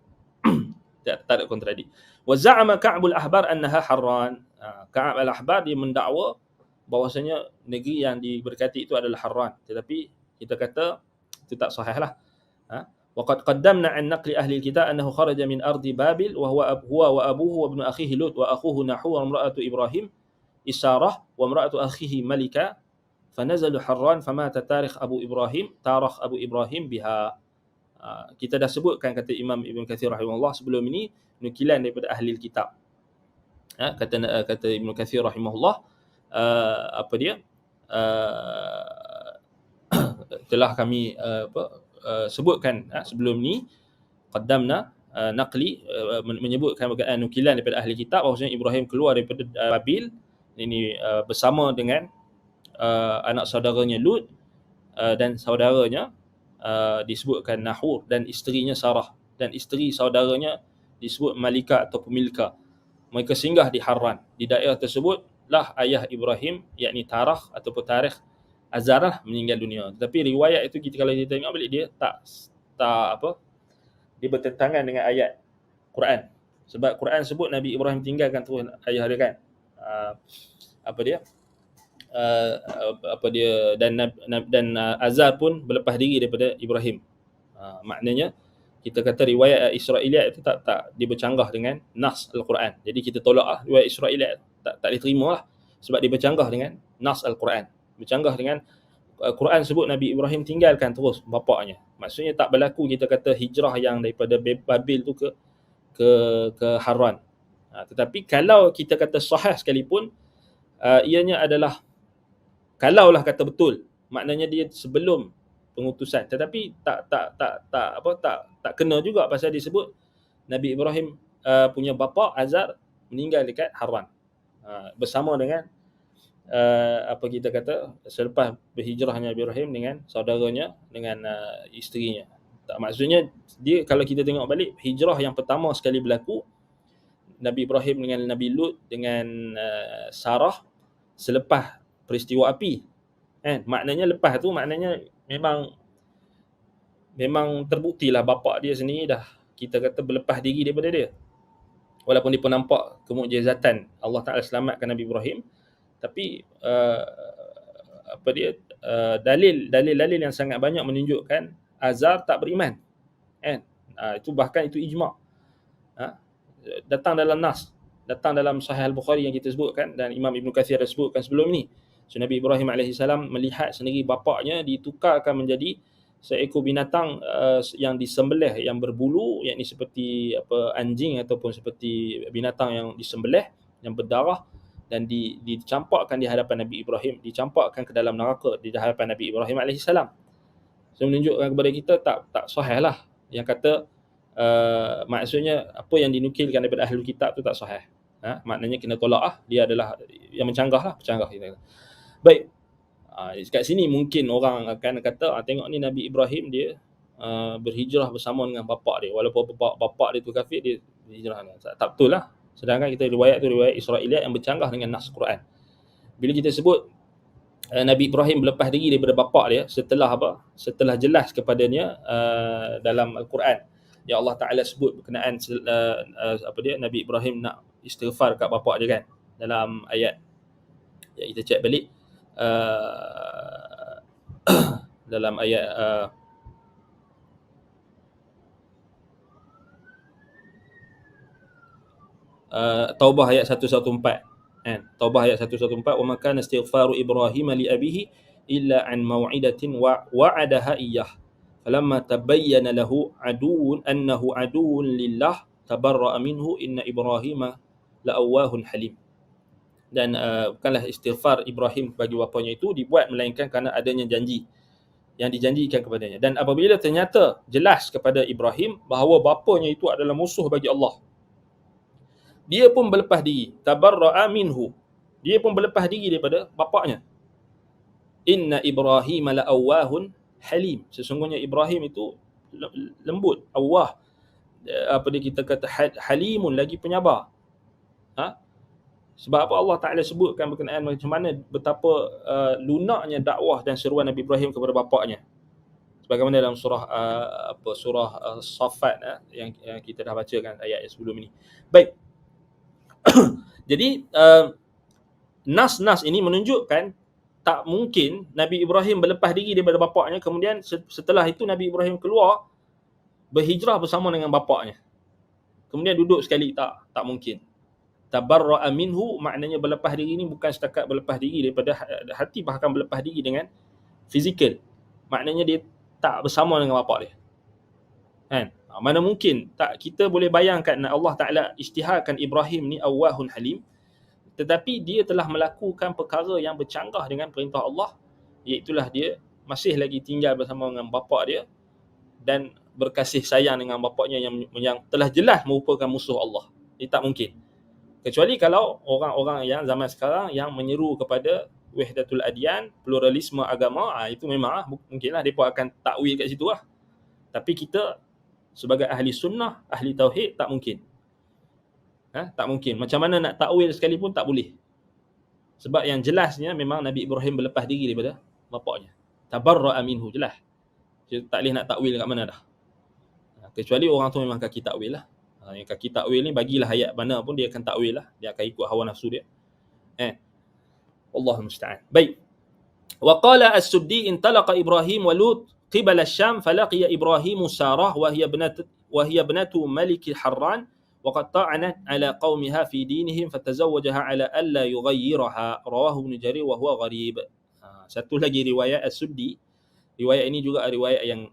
tak ada kontradik. Wa za'ama Ka'bul Ahbar annaha Harran. Ka'ab al-Ahbar dia mendakwa bahawasanya negeri yang diberkati itu adalah Harran, tetapi kita kata itu tak sahih lah. Wa qad qaddamna an naqli ahli al-kitab annahu kharaja min ardi Babil wa huwa wa abuhu wa ibnu akhihi Lut wa akhuhu Nahu wa imra'atu Ibrahim Isarah wa imra'atu akhihi Malika fanazalu Harran famata tarikh Abu Ibrahim biha. Kita dah sebutkan kata Imam Ibn Kathir rahimahullah sebelum ini nukilan daripada ahli al-kitab. Kata Ibn Kathir rahimahullah, telah kami sebutkan sebelum ni qaddamna naqli menyebutkan nukilan daripada ahli kitab bahawasanya Ibrahim keluar daripada Babil ini bersama dengan anak saudaranya Lut dan saudaranya disebutkan Nahur dan isterinya Sarah, dan isteri saudaranya disebut Malika atau Milka. Mereka singgah di Harran. Di daerah tersebut lah ayah Ibrahim, yakni Tarikh ataupun Tarikh Azarah meninggal dunia. Tetapi riwayat itu kalau kita tengok balik dia dia bertentangan dengan ayat Quran. Sebab Quran sebut Nabi Ibrahim tinggalkan terus ayah dia kan. Dan Azar pun berlepas diri daripada Ibrahim. Maknanya kita kata riwayat Israiliyat itu tak dia bercanggah dengan nas Al-Quran. Jadi kita tolak riwayat Israiliyat, tak boleh terima lah, sebab dia bercanggah dengan nas Al-Quran. Bercanggah dengan Quran sebut Nabi Ibrahim tinggalkan terus bapaknya. Maksudnya tak berlaku kita kata hijrah yang daripada Babil tu ke Harran. Tetapi kalau kita kata sahih sekalipun, ianya adalah kalaulah kata betul, maknanya dia sebelum pengutusan, tetapi tak kena juga pasal disebut Nabi Ibrahim punya bapa Azar meninggal dekat Harran bersama dengan kita kata selepas berhijrahnya Nabi Ibrahim dengan saudaranya, dengan isterinya. Maksudnya dia, kalau kita tengok balik, hijrah yang pertama sekali berlaku Nabi Ibrahim dengan Nabi Lut dengan Sarah selepas peristiwa api kan. Maknanya lepas tu maknanya memang terbuktilah bapa dia sendiri dah kita kata berlepas diri daripada dia. Walaupun dia pun nampak kemukjizatan Allah Taala selamatkan Nabi Ibrahim, tapi dalil yang sangat banyak menunjukkan Azar tak beriman kan. Itu bahkan itu ijma'. Datang dalam nas, datang dalam Sahih Al-Bukhari yang kita sebutkan dan Imam Ibn Kathir dah sebutkan sebelum ni. So Nabi Ibrahim AS melihat sendiri bapaknya ditukarkan menjadi seekor binatang yang disembelih, yang berbulu, yakni seperti anjing ataupun seperti binatang yang disembelih, yang berdarah, dan dicampakkan di hadapan Nabi Ibrahim, dicampakkan ke dalam neraka di hadapan Nabi Ibrahim AS. So menunjukkan kepada kita tak sahih lah yang kata maksudnya apa yang dinukilkan daripada ahli kitab tu tak sahih. Maknanya kena tolak lah, dia adalah yang mencanggah kita. Baik. Kat sini mungkin orang akan kata tengok ni Nabi Ibrahim dia berhijrah bersama dengan bapa dia, walaupun bapa dia tu kafir, dia berhijrah. Tak betul lah. Sedangkan kita riwayat tu riwayat Israiliyat yang bercanggah dengan nas Quran. Bila kita sebut Nabi Ibrahim berlepas diri daripada bapa dia setelah apa? Setelah jelas kepadanya dalam Al-Quran, ya Allah Taala sebut berkenaan apa dia, Nabi Ibrahim nak istighfar kat bapa dia kan, dalam ayat yang kita cek balik dalam ayat Taubah ayat 114 kan. Taubah ayat 114, wa ma kana istighfaru Ibrahim li abihi illa an mau'idatin wa'adaha iyyah falamma tabayyana lahu annahu aduwwun lillah tabarra'a minhu inna Ibrahim la'awwahun halim. Dan bukanlah istighfar Ibrahim bagi bapanya itu dibuat melainkan kerana adanya janji yang dijanjikan kepadanya. Dan apabila ternyata jelas kepada Ibrahim bahawa bapanya itu adalah musuh bagi Allah, dia pun berlepas diri. Tabarra'a minhu. Dia pun berlepas diri daripada bapaknya. Inna Ibrahim la'awwahun halim. Sesungguhnya Ibrahim itu lembut, awwah. Apa dia kita kata halimun, lagi penyabar. Sebab apa Allah Ta'ala sebutkan berkenaan macam mana betapa lunaknya dakwah dan seruan Nabi Ibrahim kepada bapaknya. Sebagaimana dalam surah surah Safat yang kita dah bacakan ayat sebelum ini. Baik. Jadi nas-nas ini menunjukkan tak mungkin Nabi Ibrahim berlepas diri daripada bapaknya, kemudian setelah itu Nabi Ibrahim keluar berhijrah bersama dengan bapaknya, kemudian duduk sekali. Tak mungkin. Tabarra'a minhu maknanya berlepas diri ini bukan setakat berlepas diri daripada hati, bahkan berlepas diri dengan fizikal. Maknanya dia tak bersama dengan bapak dia. Kan? Mana mungkin tak kita boleh bayangkan Allah Ta'ala isytiharkan Ibrahim ni awwahun halim, tetapi dia telah melakukan perkara yang bercanggah dengan perintah Allah, iaitulah dia masih lagi tinggal bersama dengan bapa dia dan berkasih sayang dengan bapaknya yang telah jelas merupakan musuh Allah. Ini tak mungkin. Kecuali kalau orang-orang yang zaman sekarang yang menyeru kepada wahdatul adyan, pluralisme agama, itu memang mungkinlah mereka akan takwil kat situ lah. Tapi kita sebagai ahli sunnah, ahli tauhid, tak mungkin. Tak mungkin. Macam mana nak takwil sekalipun tak boleh. Sebab yang jelasnya memang Nabi Ibrahim berlepas diri daripada bapaknya. Tabarra'a minhu, jelas. Dia tak boleh nak takwil kat mana dah. Kecuali orang tu memang kaki takwil lah. Yang kaki takwil ni bagilah ayat mana pun dia akan takwil lah. Dia akan ikut hawa nafsu dia. Allahul musta'an. Baik. Wa qala as-Suddi intalaqa Ibrahim wa Lut qibala Syam falaqiya Ibrahim Sarah wa hiya banatu Malik Harran wa qad ta'anat ala qaumiha fi dinihim fatazawwajaha ala alla yughayyiraha, rawahu Ibn Jarir wa huwa gharib. Satu lagi riwayat as-Suddi. Riwayat ini juga riwayat yang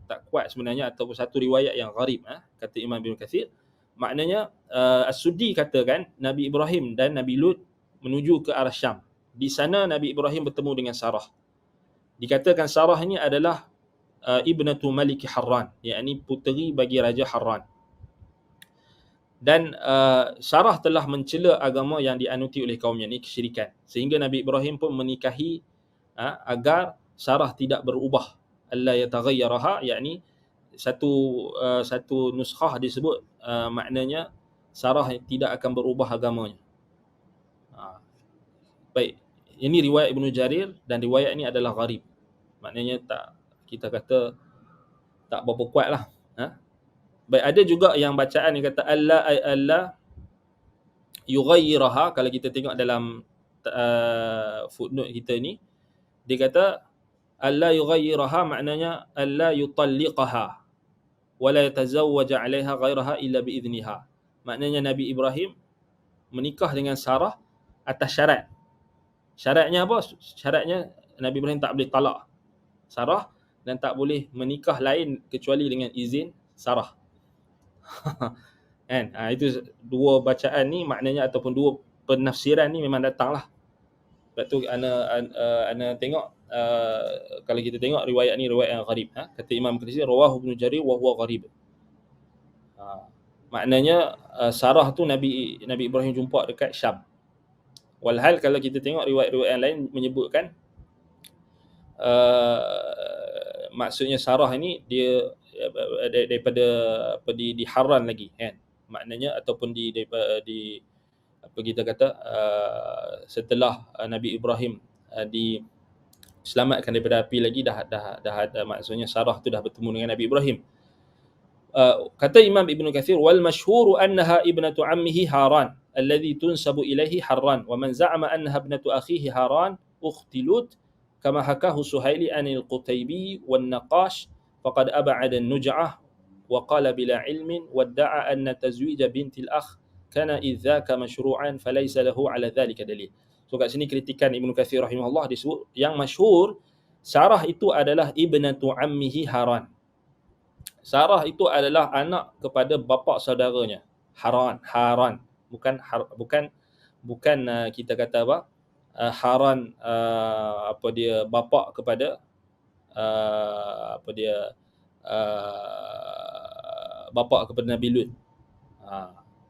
tak kuat sebenarnya, ataupun satu riwayat yang gharib, kata Imam Ibn Kathir. Maknanya as-Suddi katakan Nabi Ibrahim dan Nabi Lut menuju ke arah Syam. Di sana Nabi Ibrahim bertemu dengan Sarah. Dikatakan Sarah ini adalah ibnatu Malik Harran, yakni puteri bagi Raja Harran. Dan Sarah telah mencela agama yang dianuti oleh kaumnya, ni kesyirikan. Sehingga Nabi Ibrahim pun menikahi agar Sarah tidak berubah. Alla yataghayyaraha, yakni satu nuskhah disebut maknanya Sarah tidak akan berubah agamanya. Baik, ini riwayat Ibn Jarir dan riwayat ini adalah gharib. Maknanya kita kata tak berapa kuat lah. Baik, ada juga yang bacaan yang kata alla yughayyiraha. Kalau kita tengok dalam footnote kita ni, dia kata alla yughayyiraha maknanya alla yutalliqaha wa la yatazawwaja 'alaiha ghairaha illa biizniha. Maknanya Nabi Ibrahim menikah dengan Sarah atas syarat. Syaratnya apa? Syaratnya Nabi Ibrahim tak boleh talak Sarah dan tak boleh menikah lain kecuali dengan izin Sarah. Kan? Itu dua bacaan ni maknanya, ataupun dua penafsiran ni memang datanglah. Sebab tu ana tengok kalau kita tengok riwayat ni riwayat yang gharib. Kata Imam Qurtubi, rawahu Ibn Jarir wa huwa gharib. Maknanya Sarah tu Nabi Ibrahim jumpa dekat Syam. Walhal kalau kita tengok riwayat-riwayat yang lain menyebutkan maksudnya Sarah ini dia daripada di Haran lagi kan, maknanya ataupun di apa kita kata setelah Nabi Ibrahim diselamatkan daripada api lagi, dah ada, maksudnya Sarah tu dah bertemu dengan Nabi Ibrahim. Kata Imam Ibn Kathir, wal masyhuru annaha ibnatu ammihi Haran alladhi tunsabu ilaihi Harran wa man za'ama annaha ibnatu akhihi Haran ukhtilut kama hakahu Suhaili anil Qutaybi wan Naqash faqad ab'ada an-nuj'ah wa qala bila ilmin wadda'a anna tazwij bintil akh kana idzaka masyru'an falaysa lahu 'ala dhalika dalil. So kat sini kritikan Ibn Kathir rahimahullah disebut yang masyhur Sarah itu adalah ibnatu ammihi Haran. Sarah itu adalah anak kepada bapa saudaranya Haran, bukan kita kata apa, Haran apa dia bapa kepada apa dia bapa kepada Nabi Lut.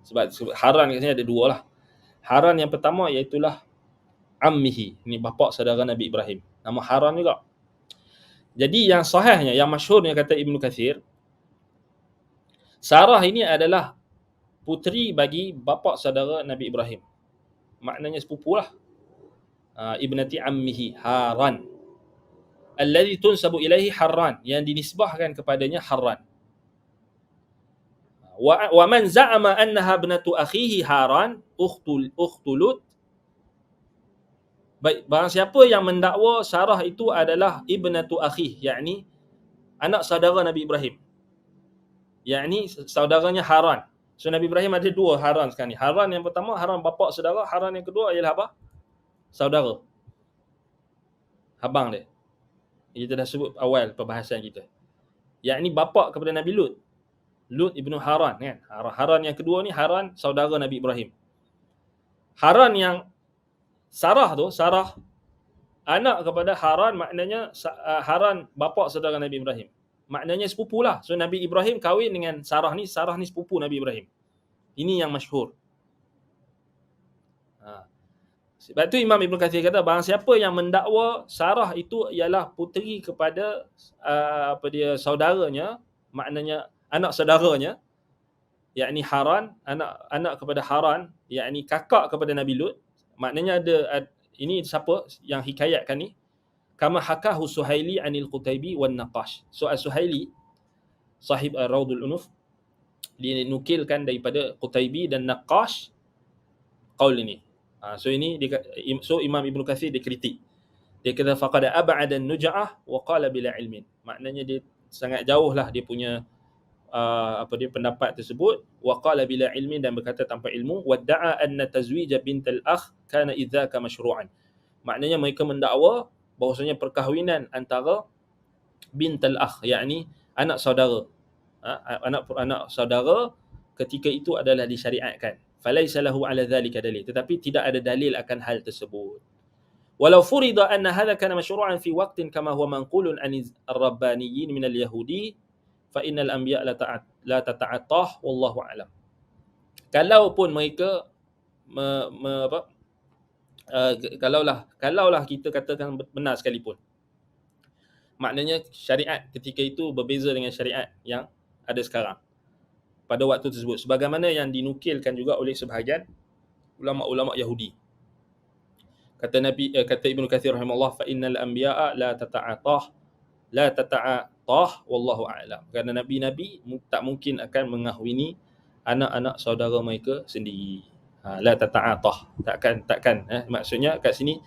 Sebab Haran kat sini ada dua lah. Haran yang pertama iaitulah ammihi, ini bapa saudara Nabi Ibrahim, nama Haran juga. Jadi yang sahihnya, yang masyhurnya kata Ibn Kathir, Sarah ini adalah puteri bagi bapa saudara Nabi Ibrahim. Maknanya sepupu lah. Ibnati ammihi Haran. Alladhi tunsabu ilaihi Harran, yang dinisbahkan kepadanya Harran. Wa man za'ama annaha ibnatu akhihi Haran ukhtulut. Baik, barang siapa yang mendakwa Sarah itu adalah ibnatu akhih, yakni anak saudara Nabi Ibrahim, yakni saudaranya Haran. So Nabi Ibrahim ada dua Haran sekarang ni. Haran yang pertama Haran bapa saudara, Haran yang kedua ialah apa? Saudara. Abang dia. Kita dah sebut awal perbahasan kita. Yakni bapa kepada Nabi Lut. Lut ibnu Haran kan. Haran yang kedua ni Haran saudara Nabi Ibrahim. Haran yang Sarah tu, Sarah anak kepada Haran, maknanya Haran bapa saudara Nabi Ibrahim. Maknanya sepupu lah. So Nabi Ibrahim kahwin dengan Sarah ni sepupu Nabi Ibrahim. Ini yang masyhur. Sebab tu Imam Ibn Kathir kata barang siapa yang mendakwa Sarah itu ialah puteri kepada apa dia saudaranya, maknanya anak saudaranya, yakni Haran, anak kepada Haran, yakni kakak kepada Nabi Lut. Maknanya ada ini siapa yang hikayatkan ni? Kama hakahu Suhaili anil Qutaybi wan Naqash. So As-Suhaili sahib Raudul Unuf dinukilkan daripada Qutaybi dan Naqash qaul ini. So ini so Imam Ibn Kathir dikritik. Dia kata faqad ab'ada an-nuj'ah wa qala bila ilmin. Maknanya dia sangat jauhlah dia punya apa dia pendapat tersebut, wa qala bila ilmin, dan berkata tanpa ilmu, wadda'a anna tazwij bintal akh kana idzaka masyru'an. Maknanya mereka mendakwa bahawasanya perkahwinan antara bintal akh, yakni anak saudara, anak saudara ketika itu adalah disyariatkan. Falaysa lahu 'ala dhalika dalil, tetapi tidak ada dalil akan hal tersebut. Walau furida anna hadha kana masyru'an fi waqtin kama huwa manqulun 'an ar-rabbaniyyin min al-yahudi fa innal anbiya la tata'attah wallahu a'lam. Kalaupun mereka kalaulah kita katakan benar sekalipun, maknanya syariat ketika itu berbeza dengan syariat yang ada sekarang pada waktu tersebut, sebagaimana yang dinukilkan juga oleh sebahagian ulama-ulama Yahudi. Kata Ibn Kathir rahimahullah, fa innal anbiya la tata'attah wallahu a'lam. Kerana nabi-nabi tak mungkin akan mengahwini anak-anak saudara mereka sendiri. La tata'atah, takkan maksudnya kat sini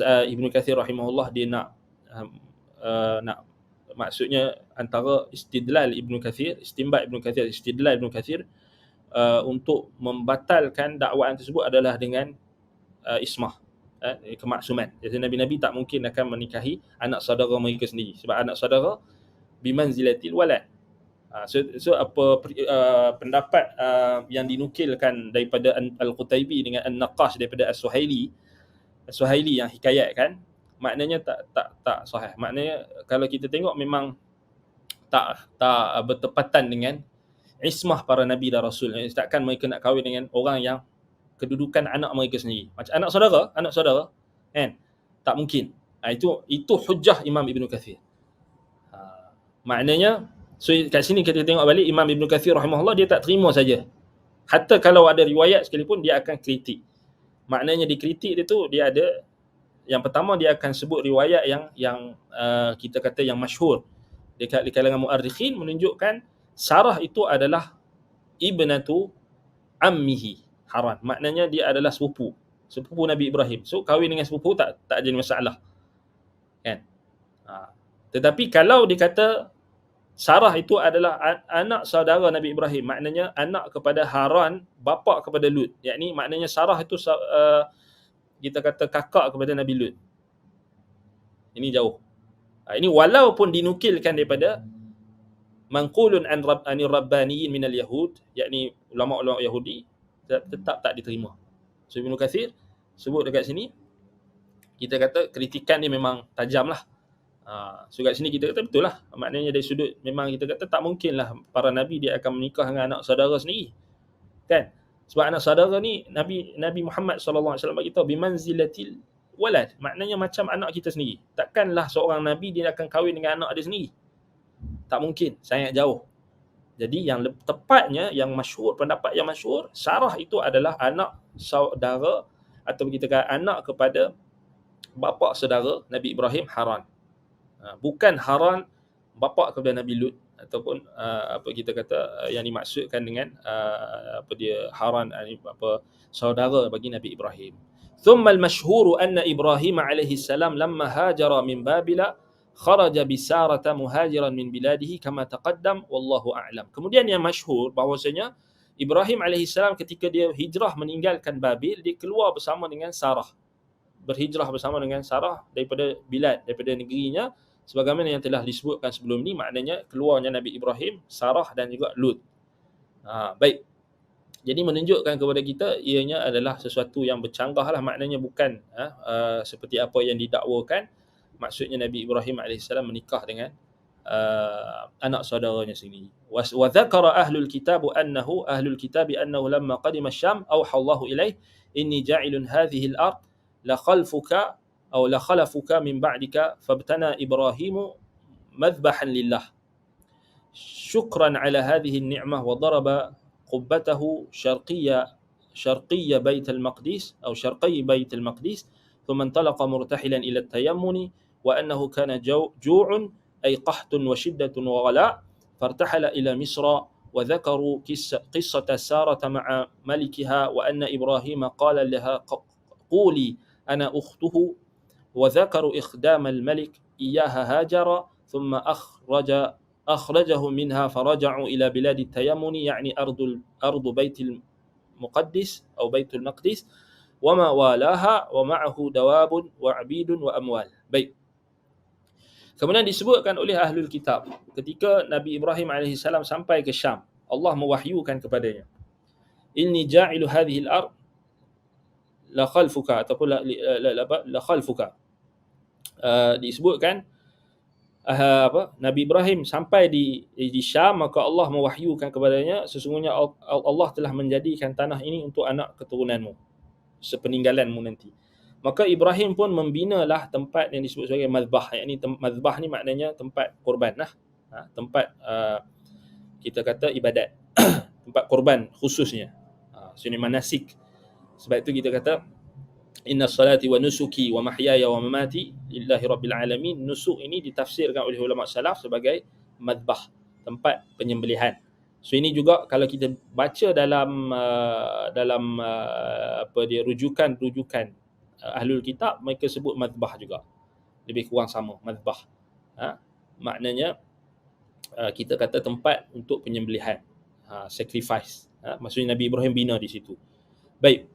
Ibn Kathir rahimahullah dia nak maksudnya antara istimbat Ibn Kathir untuk membatalkan dakwaan tersebut adalah dengan ismah, kemaksuman. Jadi nabi-nabi tak mungkin akan menikahi anak saudara mereka sendiri, sebab anak saudara bimanzilatil walad. So apa pendapat yang dinukilkan daripada Al-Qutaybi dengan An-Naqash daripada As-Suhaili yang hikayatkan, maknanya tak sahih. Maknanya kalau kita tengok memang tak bertepatan dengan ismah para nabi dan rasul. Takkan mereka nak kahwin dengan orang yang kedudukan anak mereka sendiri. Macam anak saudara kan? Tak mungkin. Itu hujah Imam Ibn Kathir. Maknanya, so kat sini kita tengok balik Imam Ibn Kathir rahimahullah, dia tak terima saja. Hatta kalau ada riwayat sekalipun dia akan kritik. Maknanya dikritik dia tu, dia ada, yang pertama dia akan sebut riwayat yang kita kata yang masyhur di kalangan muarrikhin, menunjukkan Sarah itu adalah ibnatu ammihi Haran. Maknanya dia adalah sepupu Nabi Ibrahim. So kahwin dengan sepupu tak jadi masalah, kan? Tetapi kalau dikata Sarah itu adalah anak saudara Nabi Ibrahim, maknanya anak kepada Haran, bapa kepada Lut. Yakni maknanya Sarah itu kita kata kakak kepada Nabi Lut. Ini jauh. Ini walaupun dinukilkan daripada manqulun anir rabbaniyin minal yahud, yakni ulama-ulama Yahudi, tetap tak diterima. So Ibn Kathir sebut dekat sini, kita kata kritikan ni memang tajam lah. So kat sini kita kata betul lah. Maknanya dari sudut, memang kita kata tak mungkin lah para Nabi dia akan menikah dengan anak saudara sendiri, kan? Sebab anak saudara ni Nabi Muhammad SAW beritahu bimanzilatil walad, maknanya macam anak kita sendiri. Takkanlah seorang Nabi dia akan kahwin dengan anak dia sendiri. Tak mungkin, sangat jauh. Jadi yang tepatnya, yang masyhur, pendapat yang masyhur, Sarah itu adalah anak saudara, atau kita kata anak kepada bapa saudara Nabi Ibrahim, Haran. Bukan Haran bapa kepada Nabi Lut, ataupun apa kita kata yang dimaksudkan dengan Haran saudara bagi Nabi Ibrahim. ثم المشهور أن إبراهيم عليه السلام لما هاجر من بابل خرج بسارة مهاجرا من بلاده كما تقدم والله أعلم. Kemudian yang masyhur bahwasanya Ibrahim alaihissalam ketika dia hijrah meninggalkan Babil, dia keluar bersama dengan Sarah. Berhijrah bersama dengan Sarah daripada bilad, daripada negerinya, sebagaimana yang telah disebutkan sebelum ni. Maknanya keluarnya Nabi Ibrahim, Sarah dan juga Lut. Baik. Jadi menunjukkan kepada kita ianya adalah sesuatu yang bercanggah lah. Maknanya bukan seperti apa yang didakwakan. Maksudnya Nabi Ibrahim AS menikah dengan anak saudaranya sendiri. Wa dzakara ahlul kitab annahu lamma qadima asy-Syam awha Allahu ilaih inni ja'ilun hadhihi al-ard la khalafuka min ba'dika fabtana Ibrahimu madhbahan lillah syukran ala hadhihi an-ni'mah wa daraba قبته شرقية بيت المقدس أو شرقي بيت المقدس ثم انطلق مرتحلا إلى التيمم وأنه كان جوع أي قحط وشدة وغلاء فارتحل إلى مصر وذكروا قصة سارة مع ملكها وأن إبراهيم قال لها قولي أنا أخته وذكروا إخدام الملك إياها هاجر ثم أخرجه منها فرجعوا إلى بلاد التيمم يعني أرض بيت المقدس أو بيت المقدس وما والاها ومعه دواب وعبيد وأموال. Baik. Kemudian disebutkan oleh ahlul kitab, ketika Nabi Ibrahim AS sampai ke Syam, Allah mewahyukan kepadanya, inni ja'ilu hadhihi al-ard la khalfuka, ataupun la khalfuka. Disebutkan Nabi Ibrahim sampai di Syam, maka Allah mewahyukan kepadanya, sesungguhnya Allah telah menjadikan tanah ini untuk anak keturunanmu sepeninggalanmu nanti. Maka Ibrahim pun membinalah tempat yang disebut sebagai mazbah. Yakni mazbah ni maknanya tempat korban lah. Tempat kita kata ibadat. Tempat korban khususnya. So ini manasik. Sebab itu kita kata inna salati wa nusuki wa mahyaya wa mamati lillahi rabbil alamin. Nusuk ini ditafsirkan oleh ulama salaf sebagai madbah, tempat penyembelihan. So ini juga kalau kita baca dalam rujukan ahlul kitab, mereka sebut madbah juga. Lebih kurang sama, madbah. Maknanya kita kata tempat untuk penyembelihan, sacrifice. Maksudnya Nabi Ibrahim bina di situ. Baik.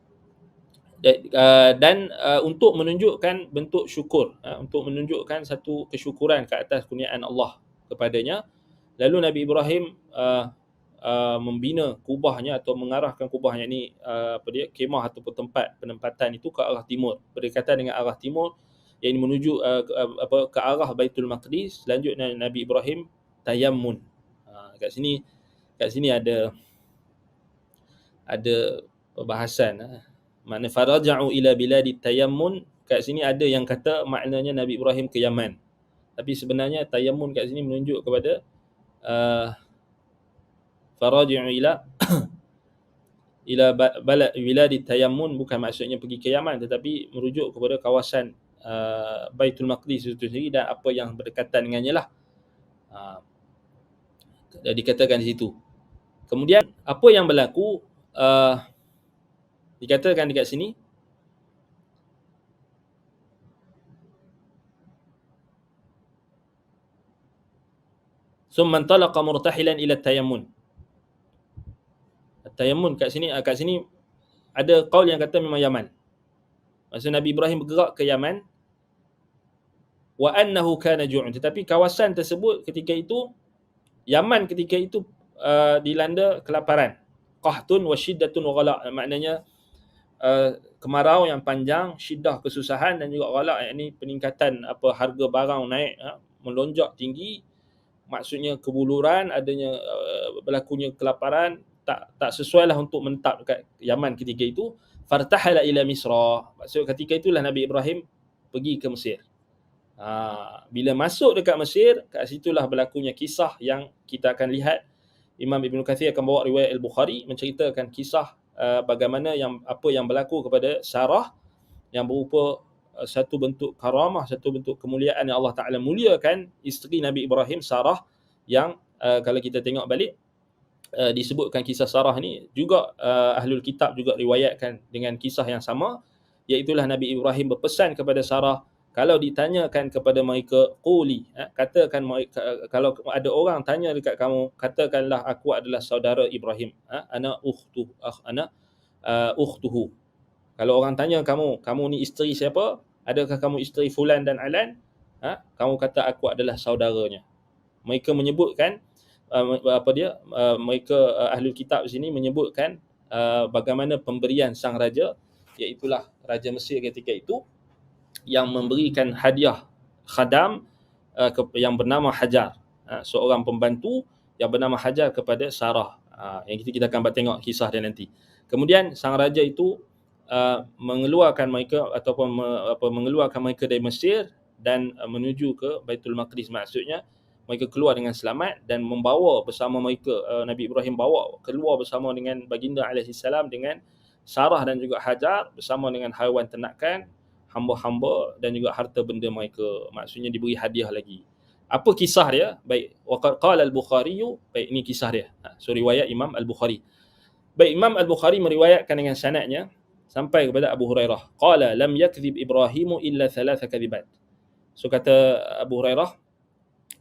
Dan untuk menunjukkan bentuk syukur, untuk menunjukkan satu kesyukuran ke atas kurniaan Allah kepadanya, lalu Nabi Ibrahim membina kubahnya atau mengarahkan kubahnya ni kemah ataupun tempat penempatan itu ke arah timur, berdekatan dengan arah timur, yang menuju ke arah Baitul Maqdis. Selanjutnya Nabi Ibrahim tayammun. Kat sini ada perbahasan. Makna faraja'u ila biladi tayammun, kat sini ada yang kata maknanya Nabi Ibrahim ke Yaman. Tapi sebenarnya tayammun kat sini menunjuk kepada faraji'u ila balad wiladi tayammun, bukan maksudnya pergi ke Yaman, tetapi merujuk kepada kawasan Baitul Maqdis itu sendiri dan apa yang berdekatan dengannya lah. Dikatakan di situ. Kemudian apa yang berlaku dikatakan dekat sini, summa intalaqa murtahilan ila tayammun. Tayammun kat sini ada qaul yang kata memang Yaman. Maksud Nabi Ibrahim bergerak ke Yaman, wa annahu kana ju'un, tetapi kawasan tersebut ketika itu, Yaman ketika itu dilanda kelaparan. Qahtun wa syiddatun wa ghala', maknanya kemarau yang panjang, syiddah kesusahan, dan juga ghala', yakni peningkatan harga barang naik, melonjak tinggi. Maksudnya kebuluran, adanya berlakunya kelaparan, tak sesuai lah untuk menetap dekat Yaman ketika itu. Fartahala ila Misra, maksud ketika itulah Nabi Ibrahim pergi ke Mesir. Bila masuk dekat Mesir, kat situlah berlakunya kisah yang kita akan lihat. Imam Ibn Kathir akan bawa riwayat Al-Bukhari menceritakan kisah bagaimana apa yang berlaku kepada Sarah, yang berupa satu bentuk karamah, satu bentuk kemuliaan yang Allah Ta'ala muliakan isteri Nabi Ibrahim, Sarah, yang kalau kita tengok balik, disebutkan kisah Sarah ni juga Ahlul Kitab juga riwayatkan dengan kisah yang sama, iaitulah Nabi Ibrahim berpesan kepada Sarah, kalau ditanyakan kepada mereka, quli, katakan kalau ada orang tanya dekat kamu, katakanlah aku adalah saudara Ibrahim, ana ukhtuhu. Kalau orang tanya kamu ni isteri siapa? Adakah kamu isteri fulan dan alan? Kamu kata aku adalah saudaranya. Mereka menyebutkan mereka Ahlul Kitab di sini menyebutkan bagaimana pemberian sang raja, iaitulah Raja Mesir ketika itu, yang memberikan hadiah khadam yang bernama Hajar, seorang pembantu yang bernama Hajar kepada Sarah. Yang kita akan tengok kisah dia nanti. Kemudian sang raja itu mengeluarkan mereka ataupun mengeluarkan mereka dari Mesir dan menuju ke Baitul Maqdis. Maksudnya mereka keluar dengan selamat dan membawa bersama mereka, Nabi Ibrahim bawa keluar bersama dengan baginda alaihissalam, dengan Sarah dan juga Hajar, bersama dengan haiwan ternakan, hamba-hamba dan juga harta benda mereka. Maksudnya diberi hadiah lagi. Apa kisah dia? Baik, qala al-Bukhari, baik, ini kisah dia. So riwayat Imam Al-Bukhari. Baik, Imam Al-Bukhari meriwayatkan dengan sanadnya sampai kepada Abu Hurairah. Qala lam yakdzib Ibrahimu illa thalatha kadhibat. So kata Abu Hurairah,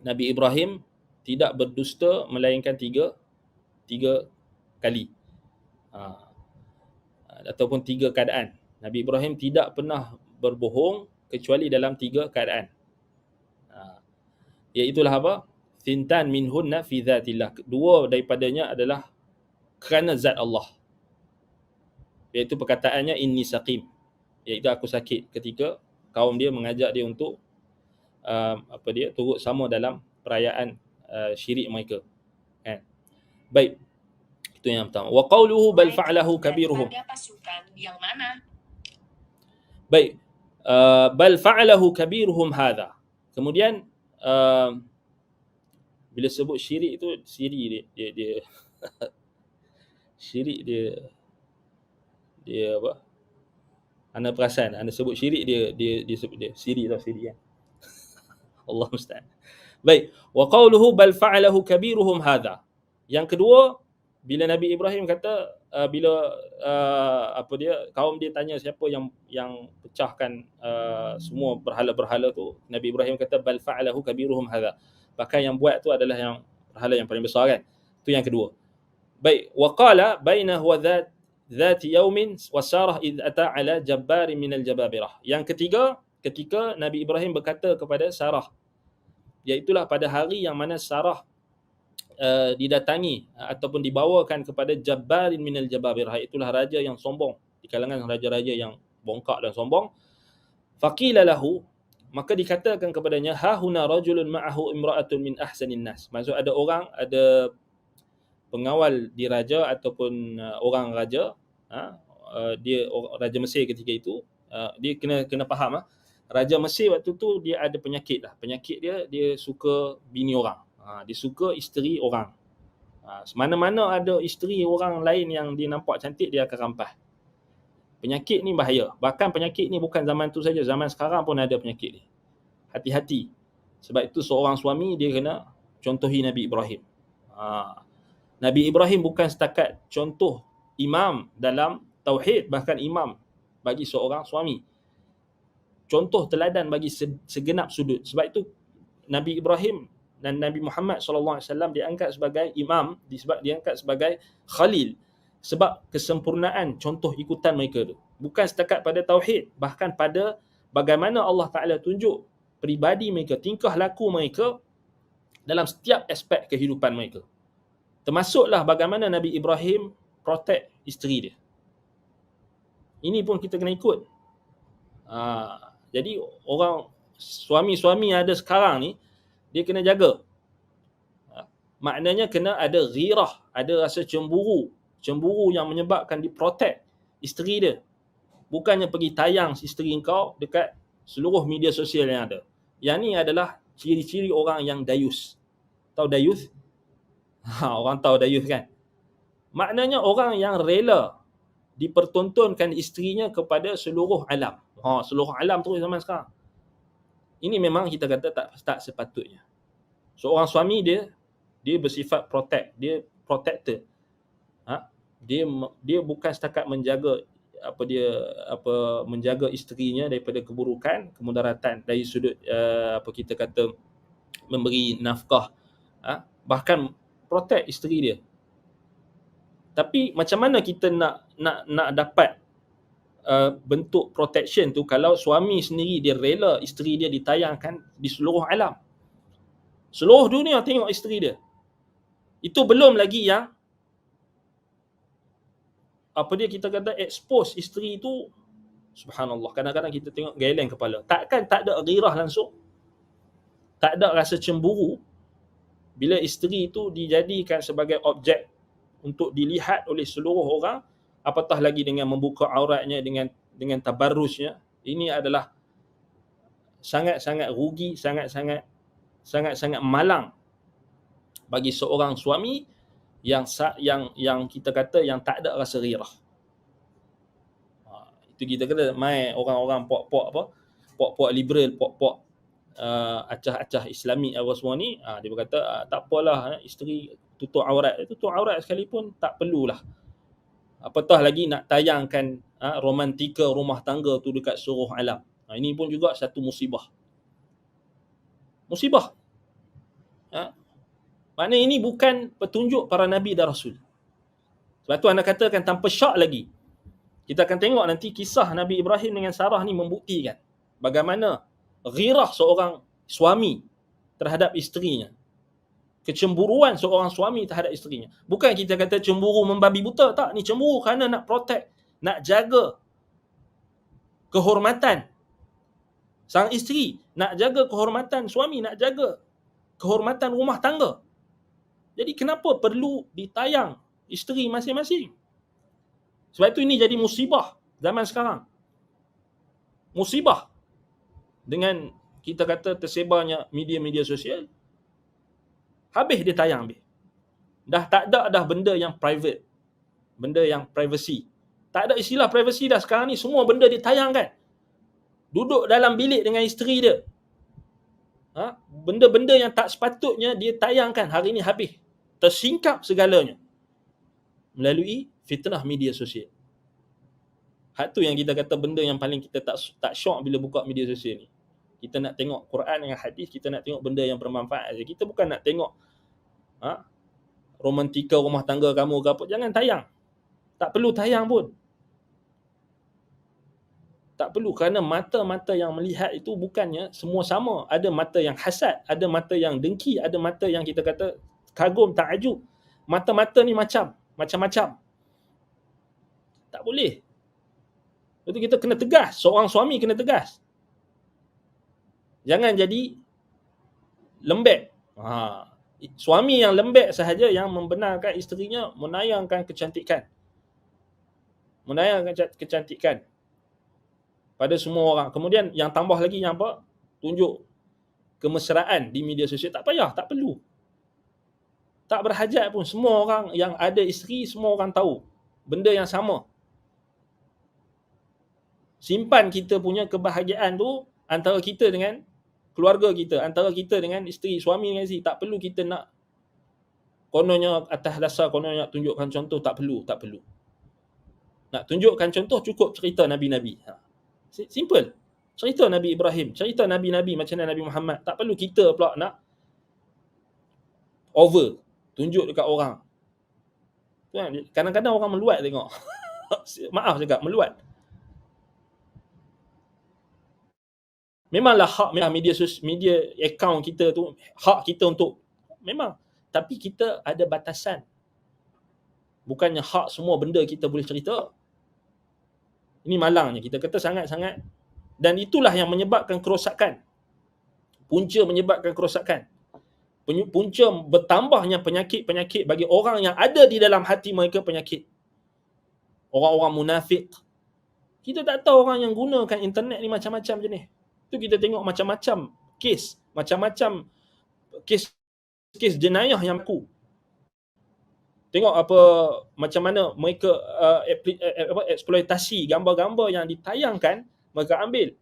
Nabi Ibrahim tidak berdusta melainkan tiga kali, ataupun tiga keadaan. Nabi Ibrahim tidak pernah berbohong kecuali dalam tiga keadaan. Iaitulah apa? Thintan minhunna fi dzatillah. Dua daripadanya adalah kerana zat Allah. Iaitu perkataannya inni saqim, iaitu aku sakit, ketika kaum dia mengajak dia untuk turut sama dalam perayaan syirik mereka. Baik, itu yang pertama. Wa qawluhu bal fa'alahu kabiruhum. Yang mana? Baik, bal fa'alahu kabiruhum hadha. Kemudian bila sebut syirik itu, syirik dia syirik dia apa? Anda perasan, anda sebut syirik dia sebut dia syirik kan. Allah musta'an. Baik, wa qawluhu bal fa'alahu kabiruhum hadha. Yang kedua, bila Nabi Ibrahim kata bila kaum dia tanya siapa yang pecahkan semua berhala-berhala tu, Nabi Ibrahim kata bal fa'alahu kabiruhum hadha. Bahkan yang buat tu adalah yang berhala yang paling besar kan. Itu yang kedua. Baik, wa qala bainahu wa dhati yaumin wa Sarah id ata ala jabbarin minal jababirah. Yang ketiga, ketika Nabi Ibrahim berkata kepada Sarah, iaitulah pada hari yang mana Sarah didatangi ataupun dibawakan kepada jabbarin minal jababirah, itulah raja yang sombong di kalangan raja-raja yang bongkak dan sombong. Faqila lahu, maka dikatakan kepadanya, ha huna rajulun ma'ahu imra'atun min ahsanin nas. Maksud ada pengawal di raja ataupun orang raja, dia Raja Mesir ketika itu, dia kena faham Raja Mesir waktu tu dia ada penyakit lah. Penyakit dia suka bini orang. Dia suka isteri orang. Mana-mana ada isteri orang lain yang dia nampak cantik, dia akan rampas. Penyakit ni bahaya. Bahkan penyakit ni bukan zaman tu saja, zaman sekarang pun ada penyakit ni. Hati-hati. Sebab itu seorang suami dia kena contohi Nabi Ibrahim. Nabi Ibrahim bukan setakat contoh imam dalam tauhid, bahkan imam bagi seorang suami. Contoh teladan bagi segenap sudut. Sebab itu Nabi Ibrahim dan Nabi Muhammad SAW diangkat sebagai imam, diangkat sebagai khalil. Sebab kesempurnaan contoh ikutan mereka tu. Bukan setakat pada tauhid, bahkan pada bagaimana Allah Ta'ala tunjuk peribadi mereka, tingkah laku mereka dalam setiap aspek kehidupan mereka. Termasuklah bagaimana Nabi Ibrahim protect isteri dia. Ini pun kita kena ikut. Jadi orang suami-suami ada sekarang ni, dia kena jaga. Maknanya kena ada ghirah, ada rasa cemburu. Cemburu yang menyebabkan dia protect isteri dia. Bukannya pergi tayang isteri kau dekat seluruh media sosial yang ada. Yang ni adalah ciri-ciri orang yang dayus. Tahu dayus? Orang tahu dayus kan? Maknanya orang yang rela dipertontonkan isterinya kepada seluruh alam. Seluruh alam terus zaman sekarang. Ini memang kita kata tak sepatutnya. Seorang suami dia bersifat protect, dia protector. Dia bukan setakat menjaga menjaga isterinya daripada keburukan, kemudaratan dari sudut kita kata memberi nafkah, bahkan protect isteri dia. Tapi macam mana kita nak dapat bentuk protection tu kalau suami sendiri dia rela isteri dia ditayangkan di seluruh alam? Seluruh dunia tengok isteri dia. Itu belum lagi yang kita kata expose isteri tu. Subhanallah, kadang-kadang kita tengok geleng kepala. Takkan tak ada ghirah langsung? Tak ada rasa cemburu bila isteri itu dijadikan sebagai objek untuk dilihat oleh seluruh orang, apatah lagi dengan membuka auratnya, dengan tabarrusnya. Ini adalah sangat-sangat rugi, sangat-sangat malang bagi seorang suami yang kita kata yang tak ada rasa ghirah. Itu kita kata mai orang-orang puak-puak liberal, puak-puak acah-acah Islamik apa semua ni, dia berkata tak apalah isteri tutup aurat sekalipun tak perlulah. Apatah lagi nak tayangkan romantika rumah tangga tu dekat seluruh alam. Ini pun juga satu musibah. Maknanya ini bukan petunjuk para nabi dan rasul. Sebab tu anda katakan tanpa syak lagi. Kita akan tengok nanti kisah Nabi Ibrahim dengan Sarah ni membuktikan bagaimana ghirah seorang suami terhadap isterinya. Kecemburuan seorang suami terhadap isterinya. Bukan kita kata cemburu membabi buta, tak. Ni cemburu kerana nak protect, nak jaga kehormatan sang isteri, nak jaga kehormatan suami, nak jaga kehormatan rumah tangga. Jadi kenapa perlu ditayang isteri masing-masing? Sebab itu ini jadi musibah zaman sekarang. Musibah dengan kita kata tersebarnya media-media sosial. Habis dia tayang habis. Dah tak ada dah benda yang private. Benda yang privacy. Tak ada istilah privacy dah sekarang ni, semua benda ditayangkan. Duduk dalam bilik dengan isteri dia. Benda-benda yang tak sepatutnya dia tayangkan hari ni habis. Tersingkap segalanya melalui fitnah media sosial. Hak tu yang kita kata benda yang paling kita tak syok bila buka media sosial ni. Kita nak tengok Quran dengan hadis, kita nak tengok benda yang bermanfaat saja. Kita bukan nak tengok romantika rumah tangga kamu ke apa. Jangan tayang. Tak perlu tayang pun. Tak perlu, kerana mata-mata yang melihat itu bukannya semua sama. Ada mata yang hasad, ada mata yang dengki, ada mata yang kita kata kagum, ta'ajub. Mata-mata ni macam-macam. Tak boleh. Itu kita kena tegas. Seorang suami kena tegas. Jangan jadi lembek. Suami yang lembek sahaja yang membenarkan isterinya menayangkan kecantikan. pada semua orang. Kemudian yang tambah lagi yang apa? Tunjuk kemesraan di media sosial. Tak payah, tak perlu. Tak berhajat pun. Semua orang yang ada isteri, semua orang tahu benda yang sama. Simpan kita punya kebahagiaan tu antara kita dengan keluarga kita, antara kita dengan isteri, suami dengan isteri. Tak perlu kita nak kononnya atas dasar kononnya nak tunjukkan contoh. Tak perlu. Nak tunjukkan contoh, cukup cerita Nabi-Nabi. Simple. Cerita Nabi Ibrahim, cerita Nabi-Nabi macam Nabi Muhammad. Tak perlu kita pula nak over, tunjuk dekat orang. Kadang-kadang orang meluat tengok. Maaf cakap, meluat. Memanglah hak media account kita tu, hak kita untuk, memang. Tapi kita ada batasan. Bukannya hak semua benda kita boleh cerita. Ini malangnya, kita kata sangat-sangat. Dan itulah yang menyebabkan kerosakan. Punca menyebabkan kerosakan. Punca bertambahnya penyakit-penyakit bagi orang yang ada di dalam hati mereka penyakit. Orang-orang munafik. Kita tak tahu orang yang gunakan internet ni macam-macam jenis. Tu kita tengok macam-macam kes, macam-macam kes jenayah yang berlaku. Tengok apa macam mana mereka eksploitasi gambar-gambar yang ditayangkan, mereka ambil.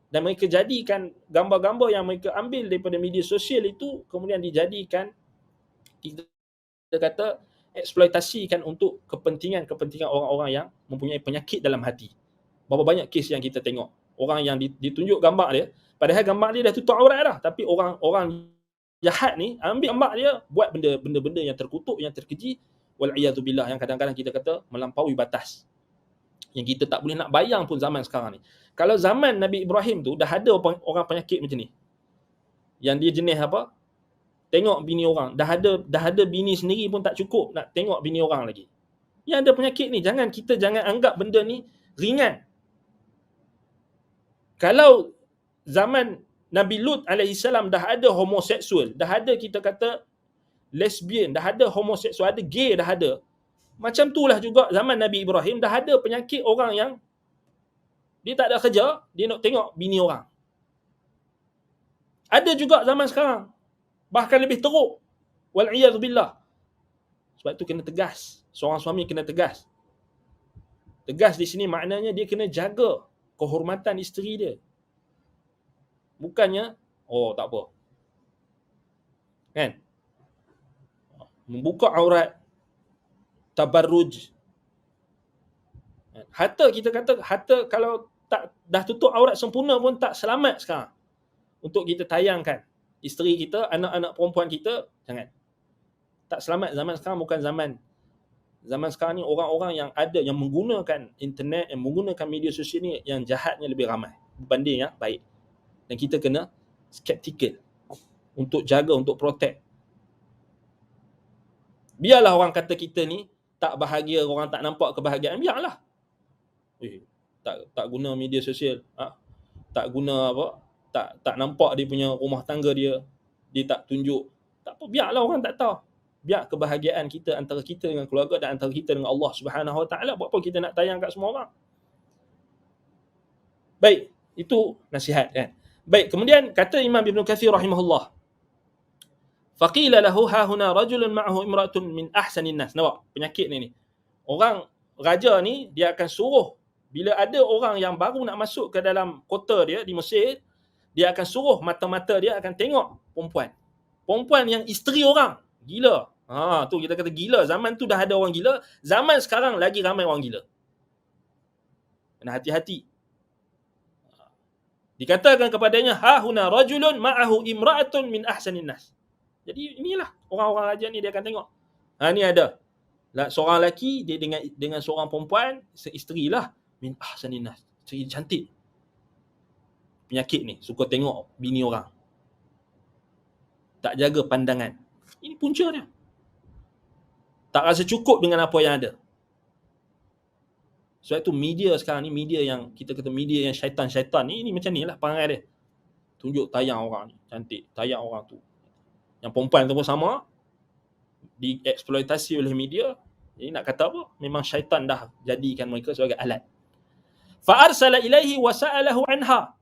Dan mereka jadikan gambar-gambar yang mereka ambil daripada media sosial itu kemudian dijadikan, kita kata, eksploitasikan untuk kepentingan orang-orang yang mempunyai penyakit dalam hati. Berapa banyak kes yang kita tengok. Orang yang ditunjuk gambar dia, padahal gambar dia dah tutup aurat dah. Tapi orang jahat ni ambil gambar dia, buat benda-benda yang terkutuk, yang terkeji. Wal'iyadzubillah, yang kadang-kadang kita kata melampaui batas. Yang kita tak boleh nak bayang pun zaman sekarang ni. Kalau zaman Nabi Ibrahim tu dah ada orang penyakit macam ni. Yang dia jenis apa? Tengok bini orang. Dah ada bini sendiri pun tak cukup nak tengok bini orang lagi. Yang ada penyakit ni, kita jangan anggap benda ni ringan. Kalau zaman Nabi Lut alaihissalam dah ada homoseksual, dah ada kita kata lesbian, dah ada homoseksual, ada gay, dah ada. Macam itulah juga zaman Nabi Ibrahim dah ada penyakit orang yang dia tak ada kerja, dia nak tengok bini orang. Ada juga zaman sekarang. Bahkan lebih teruk. Wal'iyadzubillah. Sebab itu kena tegas. Seorang suami kena tegas. Tegas di sini maknanya dia kena jaga kehormatan isteri dia. Bukannya, oh tak apa. Kan? Membuka aurat, tabarruj. Harta, kita kata harta kalau tak dah tutup aurat sempurna pun tak selamat sekarang. Untuk kita tayangkan isteri kita, anak-anak perempuan kita, jangan. Tak selamat. Zaman sekarang bukan zaman sekarang ni orang-orang yang ada, yang menggunakan internet, yang menggunakan media sosial ni, yang jahatnya lebih ramai berbanding yang baik. Dan kita kena skeptikal untuk jaga, untuk protect. Biarlah orang kata kita ni tak bahagia, orang tak nampak kebahagiaan, biarlah. Tak guna media sosial, tak guna apa, tak nampak dia punya rumah tangga dia tak tunjuk. Tak apa, biarlah orang tak tahu. Biar kebahagiaan kita antara kita dengan keluarga dan antara kita dengan Allah Subhanahu Wa Taala. Buat apa kita nak tayang kat semua orang? Baik, itu nasihat kan. Baik, kemudian kata Imam Ibn Kathir rahimahullah, faqila lahu ha huna rajulun ma'ahu imra'atun min ahsanin nas. Nampak penyakit ni. Orang raja ni dia akan suruh, bila ada orang yang baru nak masuk ke dalam kota dia di Mesir, dia akan suruh mata-mata dia akan tengok perempuan yang isteri orang. Gila. Tu kita kata gila. Zaman tu dah ada orang gila. Zaman sekarang lagi ramai orang gila. Kena hati-hati. Dikatakan kepadanya, ha huna rajulun ma'ahu imra'atun min ahsanin nas. Jadi inilah orang-orang raja ni dia akan tengok. Ni ada. Seorang lelaki dia dengan seorang perempuan, seisteri lah, min ahsanin nas. Isteri cantik. Penyakit ni, suka tengok bini orang. Tak jaga pandangan. Ini punca dia. Tak rasa cukup dengan apa yang ada. Sebab itu media sekarang ni, media yang kita kata media yang syaitan-syaitan ni, ini macam ni lah perangai dia. Tunjuk tayang orang ni, cantik. Tayang orang tu. Yang perempuan tu pun sama. Dieksploitasi oleh media. Jadi nak kata apa? Memang syaitan dah jadikan mereka sebagai alat. Fa arsala ilaihi wa sa'alahu anha.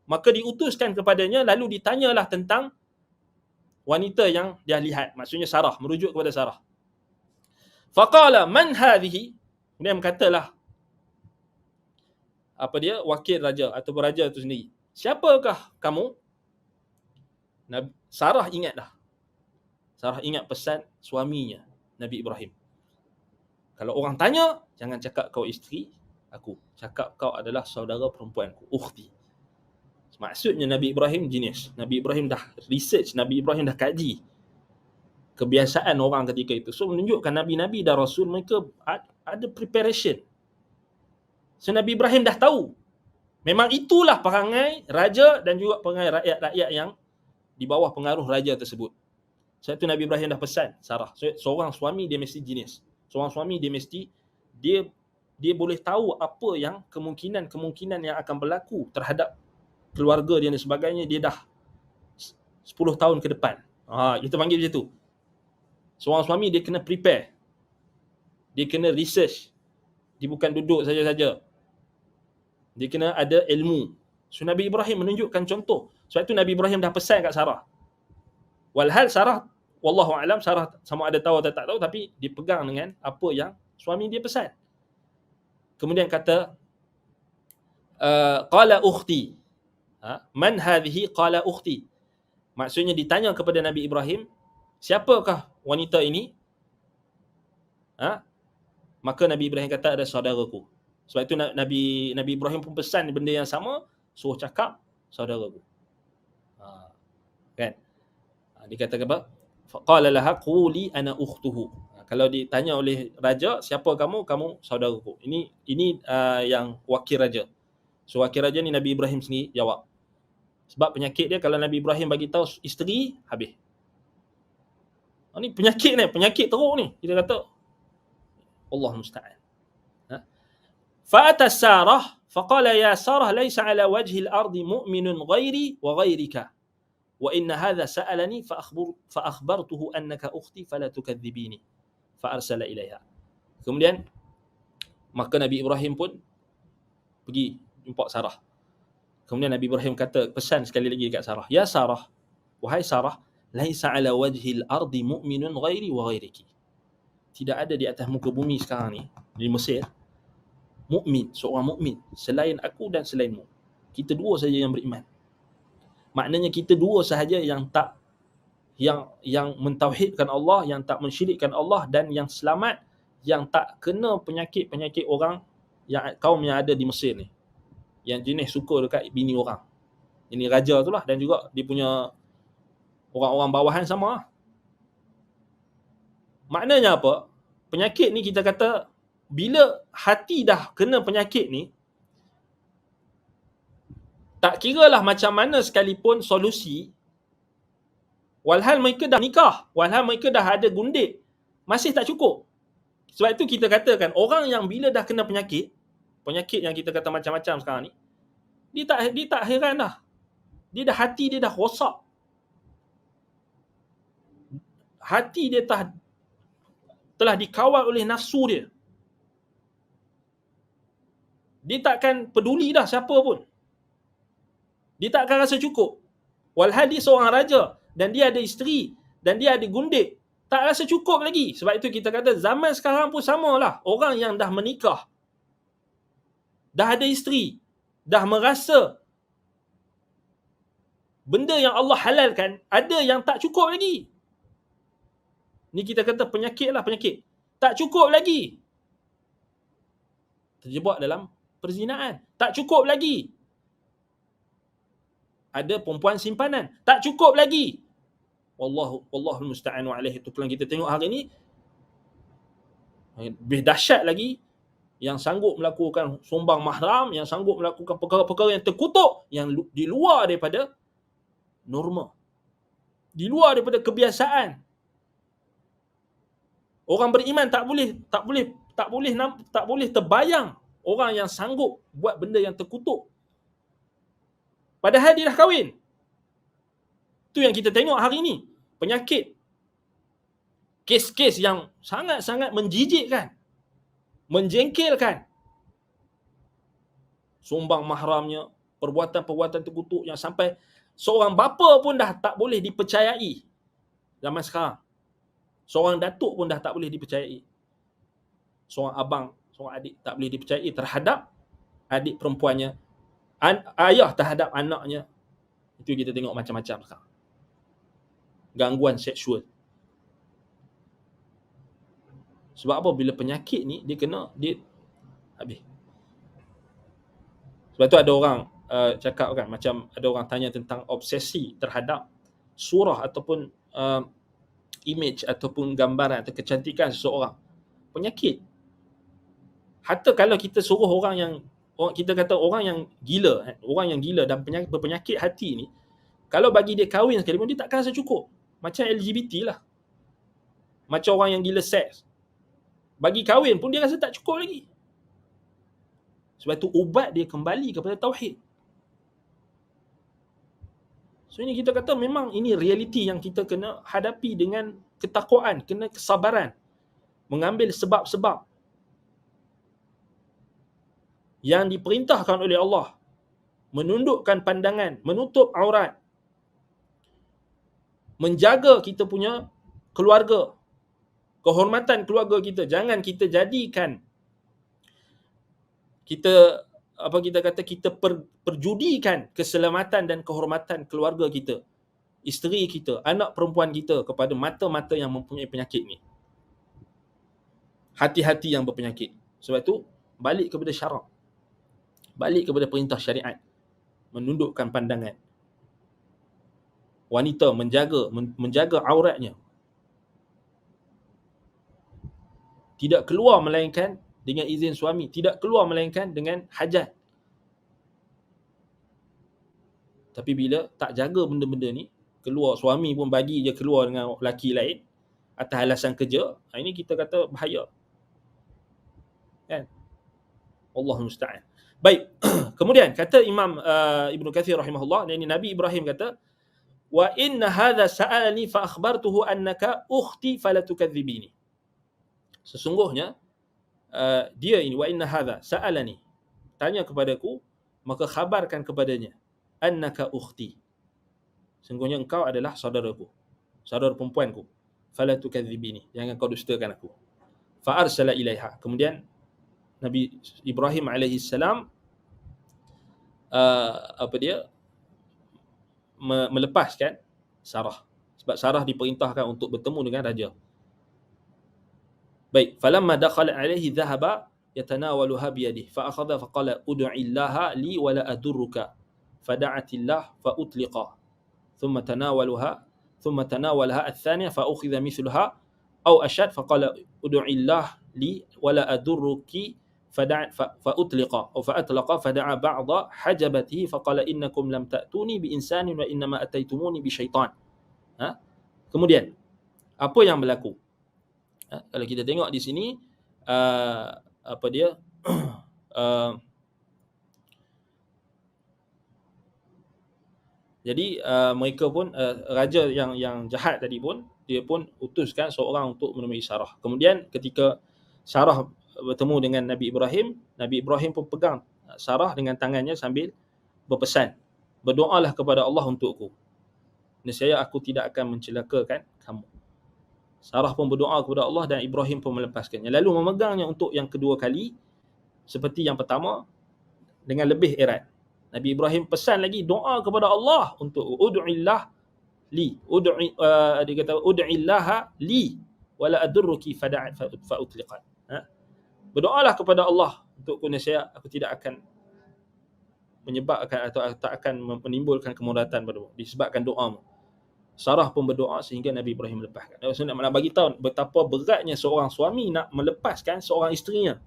Maka diutuskan kepadanya lalu ditanyalah tentang wanita yang dia lihat, maksudnya Sarah, merujuk kepada Sarah. Faqala man hadhihi? Kemudian berkatalah wakil raja ataupun raja itu sendiri, siapakah kamu? Sarah ingat dah. Sarah ingat pesan suaminya, Nabi Ibrahim. Kalau orang tanya, jangan cakap kau isteri aku. Cakap kau adalah saudara perempuanku, ukhti. Maksudnya Nabi Ibrahim jenis. Nabi Ibrahim dah research, Nabi Ibrahim dah kaji kebiasaan orang ketika itu. So menunjukkan Nabi-Nabi dan Rasul mereka ada preparation. So Nabi Ibrahim dah tahu. Memang itulah perangai raja dan juga perangai rakyat-rakyat yang di bawah pengaruh raja tersebut. Sebab itu Nabi Ibrahim dah pesan Sarah. So, seorang suami dia mesti jenis. Seorang suami dia mesti dia boleh tahu apa yang kemungkinan yang akan berlaku terhadap keluarga dia dan sebagainya, dia dah 10 tahun ke depan. Kita panggil macam tu. Seorang suami dia kena prepare. Dia kena research. Dia bukan duduk saja-saja. Dia kena ada ilmu. So Nabi Ibrahim menunjukkan contoh. Sebab itu Nabi Ibrahim dah pesan kat Sarah. Walhal Sarah, wallahu alam, Sarah sama ada tahu atau tak tahu, tapi dia pegang dengan apa yang suami dia pesan. Kemudian kata, qala ukhti. Man hadhihi? Qala ukhti. Maksudnya ditanya kepada Nabi Ibrahim, siapakah wanita ini? Maka Nabi Ibrahim kata, ada saudaraku. Sebab itu Nabi Ibrahim pun pesan benda yang sama, suruh cakap saudaraku. Kan? Dia kata apa? Qala laha quli ana ukhtuhu. Kalau ditanya oleh raja, siapa kamu? Kamu saudaraku. Ini yang wakil raja. So wakil raja ni Nabi Ibrahim sendiri jawab. Sebab penyakit dia, kalau Nabi Ibrahim bagi tahu isteri, habis. Ni penyakit teruk ni. Kita kata, Allah musta'an. Fa'ata Sarah, faqala ya Sarah, laysa ala wajhi al-ardi mu'minun ghairi wa ghairika. Wa inna hadha sa'alani fa akhbartuhu annaka ukhti fala tukadzibini. Fa arsala ilaiha. Kemudian maka Nabi Ibrahim pun pergi jumpa Sarah. Kemudian Nabi Ibrahim kata, pesan sekali lagi dekat Sarah, ya Sarah, wahai Sarah, laisa ala wajhil ardi mu'minun ghairi wa ghairiki. Tidak ada di atas muka bumi sekarang ni di Mesir seorang mukmin selain aku dan selainmu. Kita dua saja yang beriman. Maknanya kita dua sahaja yang mentauhidkan Allah, yang tak mensyirikkan Allah, dan yang selamat, yang tak kena penyakit-penyakit orang kaum yang ada di Mesir ni, yang jenis suka dekat bini orang. Ini raja tu lah, dan juga dia punya orang-orang bawahan sama. Maknanya apa? Penyakit ni kita kata, bila hati dah kena penyakit ni, tak kiralah macam mana sekalipun solusi, walhal mereka dah nikah, walhal mereka dah ada gundik, masih tak cukup. Sebab itu kita katakan, orang yang bila dah kena penyakit yang kita kata macam-macam sekarang ni, dia tak heran dah. Hati dia dah rosak. Hati dia telah dikawal oleh nafsu dia. Dia takkan peduli dah siapa pun. Dia tak akan rasa cukup. Walhal dia seorang raja, dan dia ada isteri, dan dia ada gundik, tak rasa cukup lagi. Sebab itu kita kata zaman sekarang pun samalah. Orang yang dah menikah, dah ada isteri, dah merasa benda yang Allah halalkan, ada yang tak cukup lagi. Ni kita kata penyakit. Tak cukup lagi. Terjebak dalam perzinaan. Tak cukup lagi. Ada perempuan simpanan. Tak cukup lagi. Wallahul musta'anu alaihi. Itu kalau kita tengok hari ni, lebih dahsyat lagi, yang sanggup melakukan sumbang mahram, yang sanggup melakukan perkara-perkara yang terkutuk, yang di luar daripada norma, di luar daripada kebiasaan. Orang beriman tak boleh terbayang orang yang sanggup buat benda yang terkutuk, padahal dia dah kahwin. Itu yang kita tengok hari ni. Penyakit, kes-kes yang sangat-sangat menjijikkan, menjengkelkan. sumbang mahramnya, perbuatan-perbuatan terkutuk yang sampai seorang bapa pun dah tak boleh dipercayai zaman sekarang. Seorang datuk pun dah tak boleh dipercayai. Seorang abang, seorang adik tak boleh dipercayai terhadap adik perempuannya, ayah terhadap anaknya. Itu kita tengok macam-macam sekarang. Gangguan seksual. Sebab apa? Bila penyakit ni dia habis. Sebab tu ada orang cakap kan, macam ada orang tanya tentang obsesi terhadap surah ataupun image ataupun gambaran atau kecantikan seseorang. Penyakit. Hatta kalau kita suruh kita kata orang yang gila dan berpenyakit hati ni, kalau bagi dia kahwin sekalipun dia takkan rasa cukup. Macam LGBT lah. Macam orang yang gila seks. Bagi kahwin pun dia rasa tak cukup lagi. Sebab tu ubat dia kembali kepada tauhid. So ini kita kata memang ini realiti yang kita kena hadapi dengan ketakwaan, kena kesabaran. Mengambil sebab-sebab yang diperintahkan oleh Allah. Menundukkan pandangan, menutup aurat. Menjaga kita punya keluarga. Kehormatan keluarga kita. Jangan kita jadikan kita perjudikan keselamatan dan kehormatan keluarga kita, isteri kita, anak perempuan kita kepada mata-mata yang mempunyai penyakit ni. Hati-hati yang berpenyakit. Sebab tu balik kepada syarak. Balik kepada perintah syariat. Menundukkan pandangan. Wanita menjaga auratnya. Tidak keluar melainkan dengan izin suami, tidak keluar melainkan dengan hajat. Tapi bila tak jaga benda-benda ni, keluar suami pun bagi je keluar dengan lelaki lain atas alasan kerja, ini kita kata bahaya. Kan? Allahul musta'an. Baik. Kemudian kata Imam Ibn Kathir rahimahullah, ini Nabi Ibrahim kata, wa inna hadha sa'alani fa akhbartuhu annaka ukhti fala tukadzibini. Sesungguhnya dia ini, wa inna hadha sa'alani, tanya kepadaku, maka khabarkan kepadanya, annaka ukhti, sungguhnya engkau adalah saudaraku, saudara perempuanku, fala tukadzibini, jangan kau dustakan aku. Fa arsala ilaiha, kemudian Nabi Ibrahim alaihi salam melepaskan Sarah, sebab Sarah diperintahkan untuk bertemu dengan raja. Baik, falamma dakhala alaihi dhahaba yatanawaluha biyadihi fa akhadha fa qala ud'illaha li wa la adurruka fada'atillah fa utliqa thumma tanawalaha ath-thaniya fa ukhidha mithluha aw ashad fa qala ud'illah li wa la adurruki fa utliqa aw fa atlaqa fada'a ba'dha hajabatihi fa qala innakum lam ta'tuni bi insanin wa innama ataitumuni bi syaitan. Kemudian apa yang berlaku? Kalau kita tengok di sini jadi mereka pun raja yang jahat tadi pun dia pun utuskan seorang untuk menemui Sarah. Kemudian ketika Sarah bertemu dengan Nabi Ibrahim pun pegang Sarah dengan tangannya sambil berpesan, berdoalah kepada Allah untukku, nescaya aku tidak akan mencelakakan kamu. Sarah pun berdoa kepada Allah dan Ibrahim pun melepaskannya. Lalu memegangnya untuk yang kedua kali, seperti yang pertama, dengan lebih erat. Nabi Ibrahim pesan lagi, doa kepada Allah untuk ud'illah li. Dia kata ud'illaha li wala adurruki fa utliqat. Berdoalah kepada Allah untukku, nescaya aku tidak akan menyebabkan atau tak akan menimbulkan kemudaratan padamu disebabkan doamu. Sarah pun berdoa sehingga Nabi Ibrahim melepaskan. Maksudnya nak bagi tahu betapa beratnya seorang suami nak melepaskan seorang isterinya.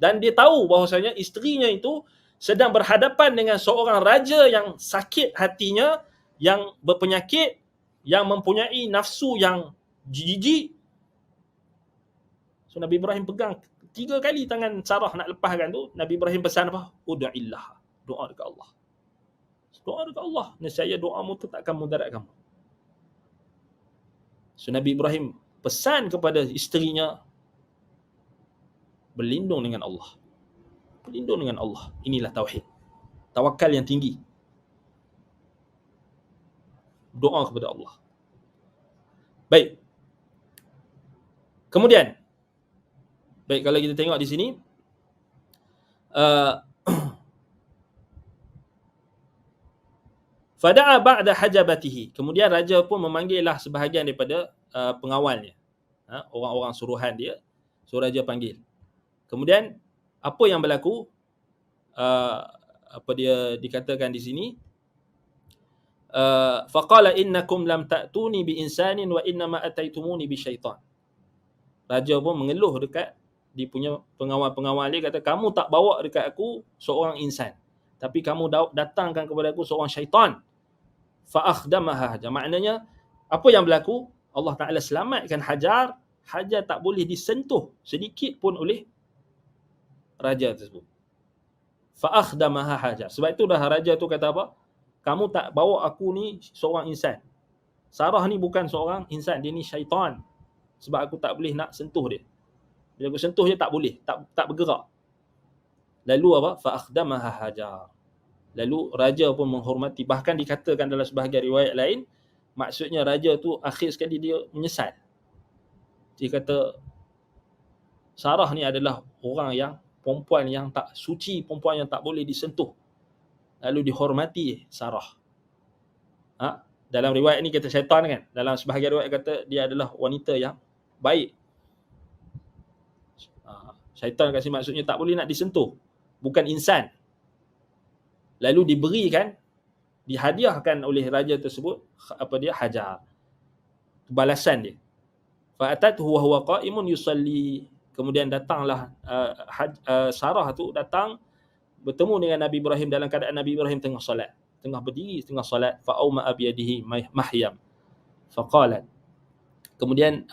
Dan dia tahu bahawasanya isterinya itu sedang berhadapan dengan seorang raja yang sakit hatinya, yang berpenyakit, yang mempunyai nafsu yang jijik. So Nabi Ibrahim pegang 3 kali tangan Sarah nak lepaskan tu. Nabi Ibrahim pesan apa? Ud'illah. Doa dekat Allah. Doa dekat Allah. Nescaya doamu tu tak akan mudarat kamu. So Nabi Ibrahim pesan kepada isterinya, berlindung dengan Allah. Berlindung dengan Allah. Inilah tauhid. tawakal yang tinggi, doa kepada Allah. Baik. Kemudian, baik, kalau kita tengok di sini, fada'a ba'da hajabatihi. Kemudian raja pun memanggillah sebahagian daripada pengawalnya, orang-orang suruhan dia, suruh raja panggil. Kemudian apa yang berlaku? Apa dia dikatakan di sini? Faqala innakum lam ta'tuni bi insanin wa innama ataitumuni bi syaitan. Raja pun mengeluh dekat dia punya pengawal-pengawal dia, kata kamu tak bawa dekat aku seorang insan, tapi kamu datangkan kepada aku seorang syaitan. Fa akhdamaha. Maknanya apa yang berlaku? Allah Taala selamatkan Hajar. Hajar tak boleh disentuh sedikit pun oleh raja tersebut. Fa akhdamaha Hajar. Sebab itu dah raja tu kata apa? Kamu tak bawa aku ni seorang insan. Sarah ni bukan seorang insan, dia ni syaitan. Sebab aku tak boleh nak sentuh dia. Bila aku sentuh dia tak boleh, tak bergerak. Lalu apa? Fa akhdamaha Hajar. Lalu raja pun menghormati. Bahkan dikatakan dalam sebahagian riwayat lain, maksudnya raja tu akhir sekali dia menyesal. Dia kata Sarah ni adalah orang yang perempuan yang tak suci, perempuan yang tak boleh disentuh. Lalu dihormati Sarah. Dalam riwayat ni kata syaitan kan. Dalam sebahagian riwayat kata dia adalah wanita yang baik. Syaitan kasi maksudnya tak boleh nak disentuh. Bukan insan. Lalu diberikan, dihadiahkan oleh raja tersebut Hajar. Balasan dia. Fa atathu wa huwa qa'imun yusalli. Kemudian datanglah Sarah tu datang bertemu dengan Nabi Ibrahim dalam keadaan Nabi Ibrahim tengah solat, tengah berdiri tengah solat. Fa auma bi yadihi mahyam. Fa qalat. Kemudian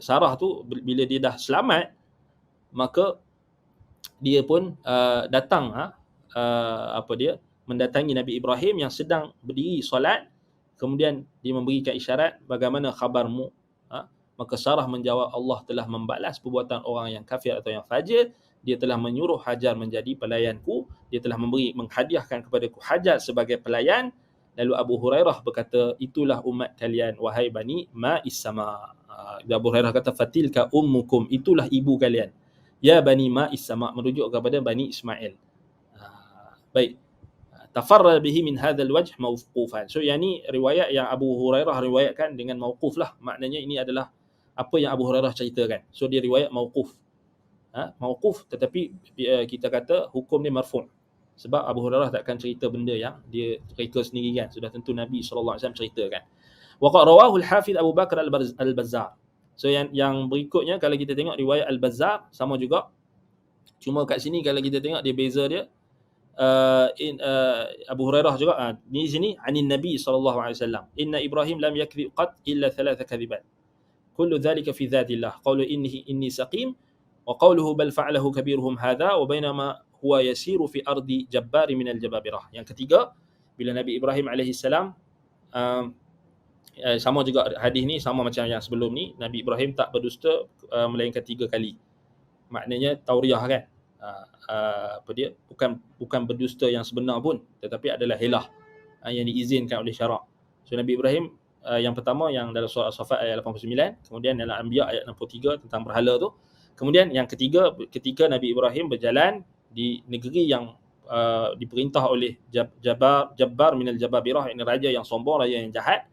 Sarah tu bila dia dah selamat, maka dia pun datang mendatangi Nabi Ibrahim yang sedang berdiri solat. Kemudian dia memberikan isyarat, bagaimana khabarmu? Maka Sarah menjawab, Allah telah membalas perbuatan orang yang kafir atau yang fajir. Dia telah menyuruh Hajar menjadi pelayanku. Dia telah menghadiahkan kepadaku Hajar sebagai pelayan. Lalu Abu Hurairah berkata, itulah umat kalian, wahai Bani Ma'is Sama. Abu Hurairah kata, fatilka ummukum, itulah ibu kalian. Ya Bani Ma'is Sama, merujuk kepada Bani Ismail. Baik. Tafarrad bihi min hadzal wajh mawqufan. So yang ni riwayat yang Abu Hurairah riwayatkan dengan mauquf lah. Maknanya ini adalah apa yang Abu Hurairah ceritakan. So dia riwayat mauquf. Mauquf, tetapi kita kata hukum dia marfu'. Sebab Abu Hurairah takkan cerita benda yang dia reka sendiri kan. Sudah tentu Nabi SAW ceritakan. Wa qad rawahu al-Hafidh Abu Bakar al-Bazzar. So yang berikutnya kalau kita tengok riwayat Al-Bazzar sama juga. Cuma kat sini kalau kita tengok dia beza dia. Abu Hurairah juga di sini anin Nabi SAW. Inna Ibrahim lam yakdzib qat illa thalatha kadhibat. Kullu dhalika fi dhatillah. Qawlu inni saqim wa qawluhu bal fa'alahu kabiruhum hadha wa bainama huwa yasiru fi ardi jabbari minal jababirah. Yang ketiga, bila Nabi Ibrahim alaihissalam sama juga hadis ni sama macam yang sebelum ni, Nabi Ibrahim tak berdusta melainkan 3 kali. Maknanya tauriah kan. Bukan berdusta yang sebenar pun, tetapi adalah hilah yang diizinkan oleh syarak. So Nabi Ibrahim yang pertama yang dalam surah As-Saffat ayat 89, kemudian dalam Anbiya ayat 63 tentang berhala tu. Kemudian yang ketiga, ketika Nabi Ibrahim berjalan di negeri yang diperintah oleh Jabbar minal Jababirah, ini raja yang sombong, raja yang jahat.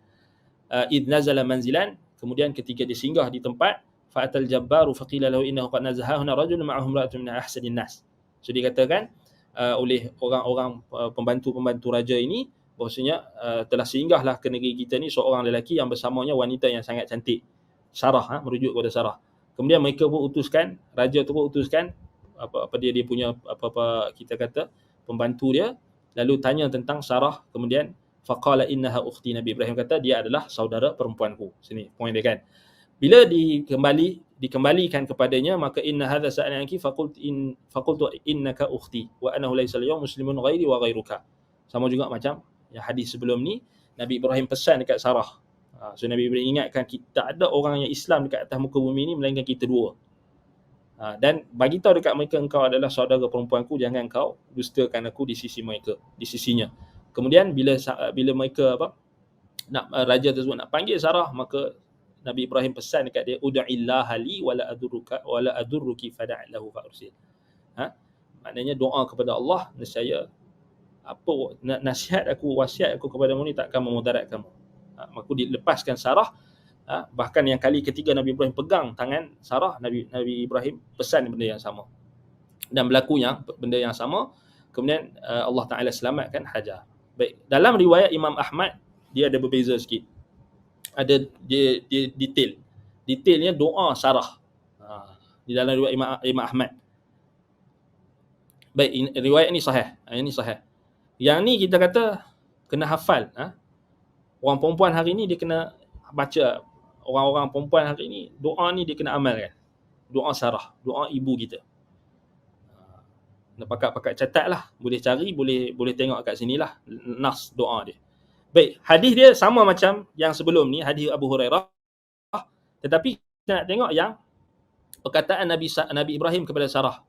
Id nazala manzilan, kemudian ketika dia singgah di tempat, fa'atal jabbaru faqila lahu innahu qad nazahahuna rajulun ma'ahum ra'atun min ahsanin nas. So dikatakan oleh orang-orang pembantu-pembantu raja ini bahwasanya telah singgahlah ke negeri kita ni seorang lelaki yang bersamanya wanita yang sangat cantik. Sarah, merujuk kepada Sarah. Kemudian mereka pun utuskan, raja tu pun utuskan dia punya kita kata pembantu dia, lalu tanya tentang Sarah. Kemudian faqala innaha ukhti, Nabi Ibrahim kata dia adalah saudara perempuanku. Sini poin dia kan. Bila dikembalikan kepadanya, maka inna hadza sa'alanki faqultu innaka ukhti wa annahu laysa al-yawm muslimun ghairi wa ghairuka. Sama juga macam yang hadis sebelum ni, Nabi Ibrahim pesan dekat Sarah. So Nabi Ibrahim ingatkan, kita ada orang yang Islam dekat atas muka bumi ni melainkan kita dua. Dan bagi tahu dekat mereka, engkau adalah saudara perempuanku, jangan kau dustakan aku di sisi mereka, di sisinya. Kemudian bila mereka raja tersebut nak panggil Sarah, maka Nabi Ibrahim pesan dekat dia, ud'illaha li wala adurruki fad'a lahu fa'ursil. Maknanya doa kepada Allah, nescaya apa nasihat aku, wasiat aku kepadamu ni takkan memudarat kamu. Maka dilepaskan Sarah. Bahkan yang kali ketiga Nabi Ibrahim pegang tangan Sarah, Nabi Ibrahim pesan benda yang sama. Dan berlakunya benda yang sama. Kemudian Allah Ta'ala selamatkan Hajar. Baik, dalam riwayat Imam Ahmad, dia ada berbeza sikit. Ada dia detail. Detailnya doa Sarah. Di dalam riwayat Imam Ahmad. Baik, riwayat ni sahih. Ini sahih. Yang ni kita kata kena hafal. Orang perempuan hari ni dia kena baca. Orang-orang perempuan hari ni, doa ni dia kena amalkan. Doa Sarah, doa ibu kita. Nak pakat-pakat catat lah. Boleh cari, boleh tengok kat sini lah nas doa dia. Baik, hadis dia sama macam yang sebelum ni, hadis Abu Hurairah. Tetapi kita nak tengok yang perkataan Nabi Ibrahim kepada Sarah.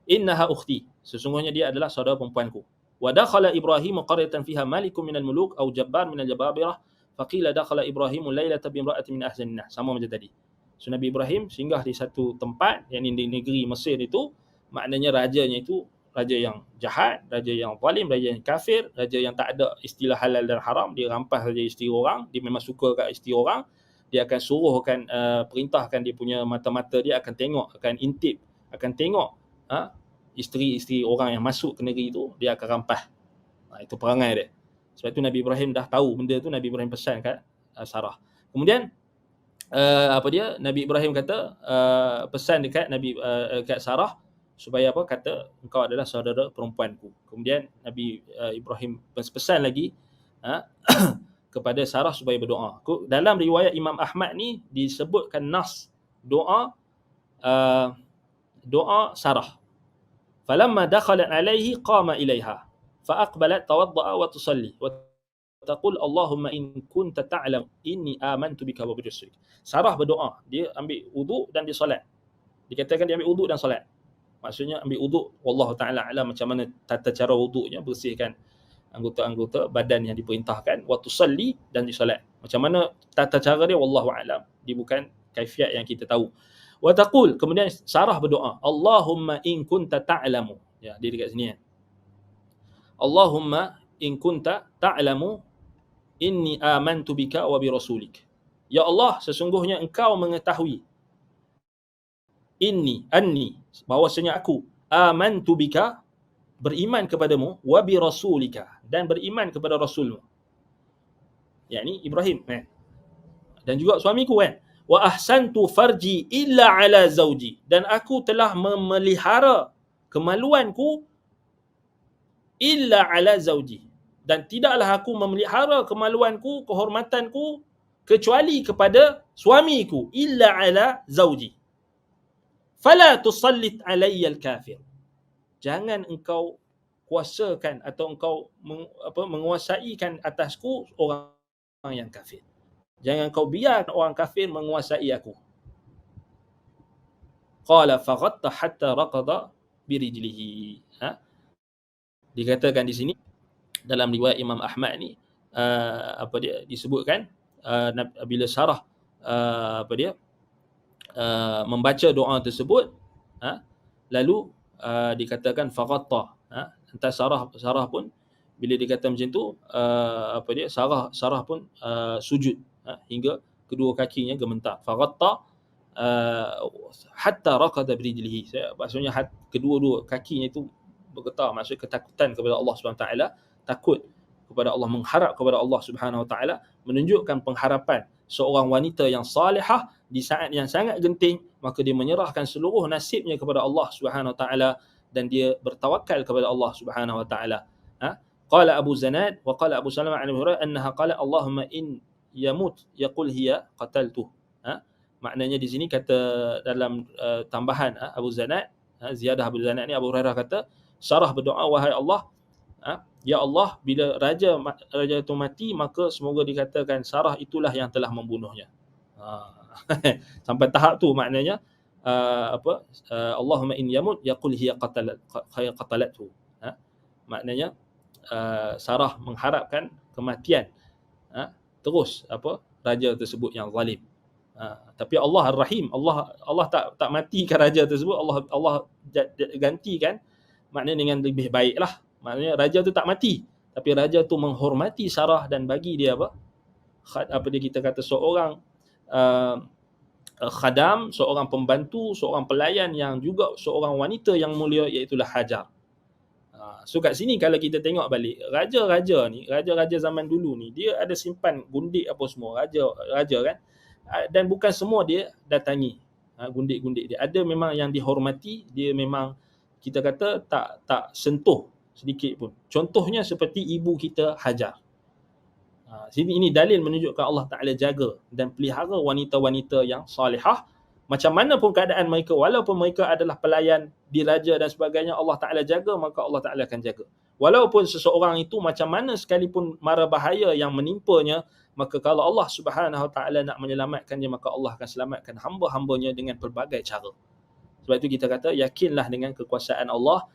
Innaha ukhti, sesungguhnya dia adalah saudara perempuanku. Wa dakhala Ibrahim qaryatan fiha malikun minal muluk aw jabbar minal jababirah. Faqila dakhala Ibrahim lailata bi imra'atin min ahli an-nah. Sama macam tadi. So Nabi Ibrahim singgah di satu tempat, yang di negeri Mesir itu, maknanya rajanya itu raja yang jahat, raja yang zalim, raja yang kafir, raja yang tak ada istilah halal dan haram. Dia rampas saja isteri orang, dia memang suka kat isteri orang. Dia akan suruhkan, perintahkan dia punya mata-mata dia akan tengok, akan intip, akan tengok isteri-isteri orang yang masuk ke negeri itu, dia akan rampas. Itu perangai dia. Sebab itu Nabi Ibrahim dah tahu benda tu, Nabi Ibrahim pesan kat Sarah. Kemudian Nabi Ibrahim kata, pesan dekat kat Sarah supaya apa? Kata engkau adalah saudara perempuanku. Kemudian Nabi Ibrahim pesan lagi kepada Sarah supaya berdoa. Dalam riwayat Imam Ahmad ni disebutkan nas doa Sarah. Falamma dakhalat alaihi qama ilaiha فأقبلت توضأ وتصلي وتقول اللهم إن كنت تعلم إني آمنت بك وبرسلك. Sarah berdoa, dia ambil wuduk dan dia solat. Dikatakan dia ambil wuduk dan solat. Maksudnya ambil wuduk, wallahu taala alam macam mana tata cara wuduknya, bersihkan anggota-anggota badan yang diperintahkan, wa tusalli, dan disolat. Macam mana tata cara dia, wallahu alam. Dia bukan kaifiat yang kita tahu. Wa taqul, kemudian Sarah berdoa, Allahumma in kunta ta'lamu. Ya, dia dekat sini kan. Allahumma in kunta ta'lamu inni amantu bika wa bi rasulik. Ya Allah, sesungguhnya engkau mengetahui, anni, bahawasanya aku, amantu bika, beriman kepadamu, wa bi rasulika, dan beriman kepada rasulmu. Yakni Ibrahim dan juga suamiku kan. Wa ahsantu farji illa ala zawji, dan aku telah memelihara kemaluanku illa ala zawji, dan tidaklah aku memelihara kemaluanku, kehormatanku, kecuali kepada suamiku, illa ala zawji. Fala tusallit alayya al-kafir, jangan engkau kuasakan atau engkau menguasaikan atasku orang yang kafir. Jangan kau biarkan orang kafir menguasai aku. Qala faghatta hatta raqada birijlihi. Dikatakan di sini dalam riwayat Imam Ahmad ni, disebutkan bila Sarah membaca doa tersebut, lalu dikatakan faghatta. Entah Sarah pun bila dikata macam tu, Sarah pun sujud hingga kedua kakinya gemetar. Faghatta hatta raqada birijlihi. Maksudnya kedua-dua kakinya itu bergetar, maksud ketakutan kepada Allah Subhanahu taala, takut kepada Allah, mengharap kepada Allah Subhanahu taala, menunjukkan pengharapan seorang wanita yang salihah di saat yang sangat genting, maka dia menyerahkan seluruh nasibnya kepada Allah Subhanahu taala dan dia bertawakal kepada Allah Subhanahu taala. Qala Abu Zanad wa qala Abu Salamah an Abu Hurairah annaha qala Allahumma in yamut yaqul hiya qataltu. Maknanya di sini kata dalam tambahan Abu Zanad, ziyadah Abu Zanad ni, Abu Hurairah kata Sarah berdoa, wahai Allah, ya Allah, bila raja itu mati, maka semoga dikatakan Sarah itulah yang telah membunuhnya. Sampai tahap tu maknanya Allahumma in yamut yaqul hiya qatalathu. Maknanya Sarah mengharapkan kematian terus raja tersebut yang zalim. Tapi Allah Ar-Rahim, Allah tak matikan raja tersebut, Allah gantikan, maknanya dengan lebih baik lah. Maknanya raja tu tak mati, tapi raja tu menghormati Sarah dan bagi dia kita kata seorang khadam, seorang pembantu, seorang pelayan yang juga seorang wanita yang mulia, iaitulah Hajar. So kat sini kalau kita tengok balik, raja-raja zaman dulu ni, dia ada simpan gundik apa semua, raja kan. Dan bukan semua dia datangi gundik-gundik dia. Ada memang yang dihormati, dia memang kita kata tak sentuh sedikit pun. Contohnya seperti ibu kita Hajar. Sini ini dalil menunjukkan Allah Ta'ala jaga dan pelihara wanita-wanita yang salihah. Macam mana pun keadaan mereka, walaupun mereka adalah pelayan, diraja dan sebagainya, Allah Ta'ala jaga, maka Allah Ta'ala akan jaga. Walaupun seseorang itu macam mana sekalipun mara bahaya yang menimpanya, maka kalau Allah Subhanahu Wa Ta'ala nak menyelamatkannya, maka Allah akan selamatkan hamba-hambanya dengan pelbagai cara. Sebab itu kita kata, yakinlah dengan kekuasaan Allah,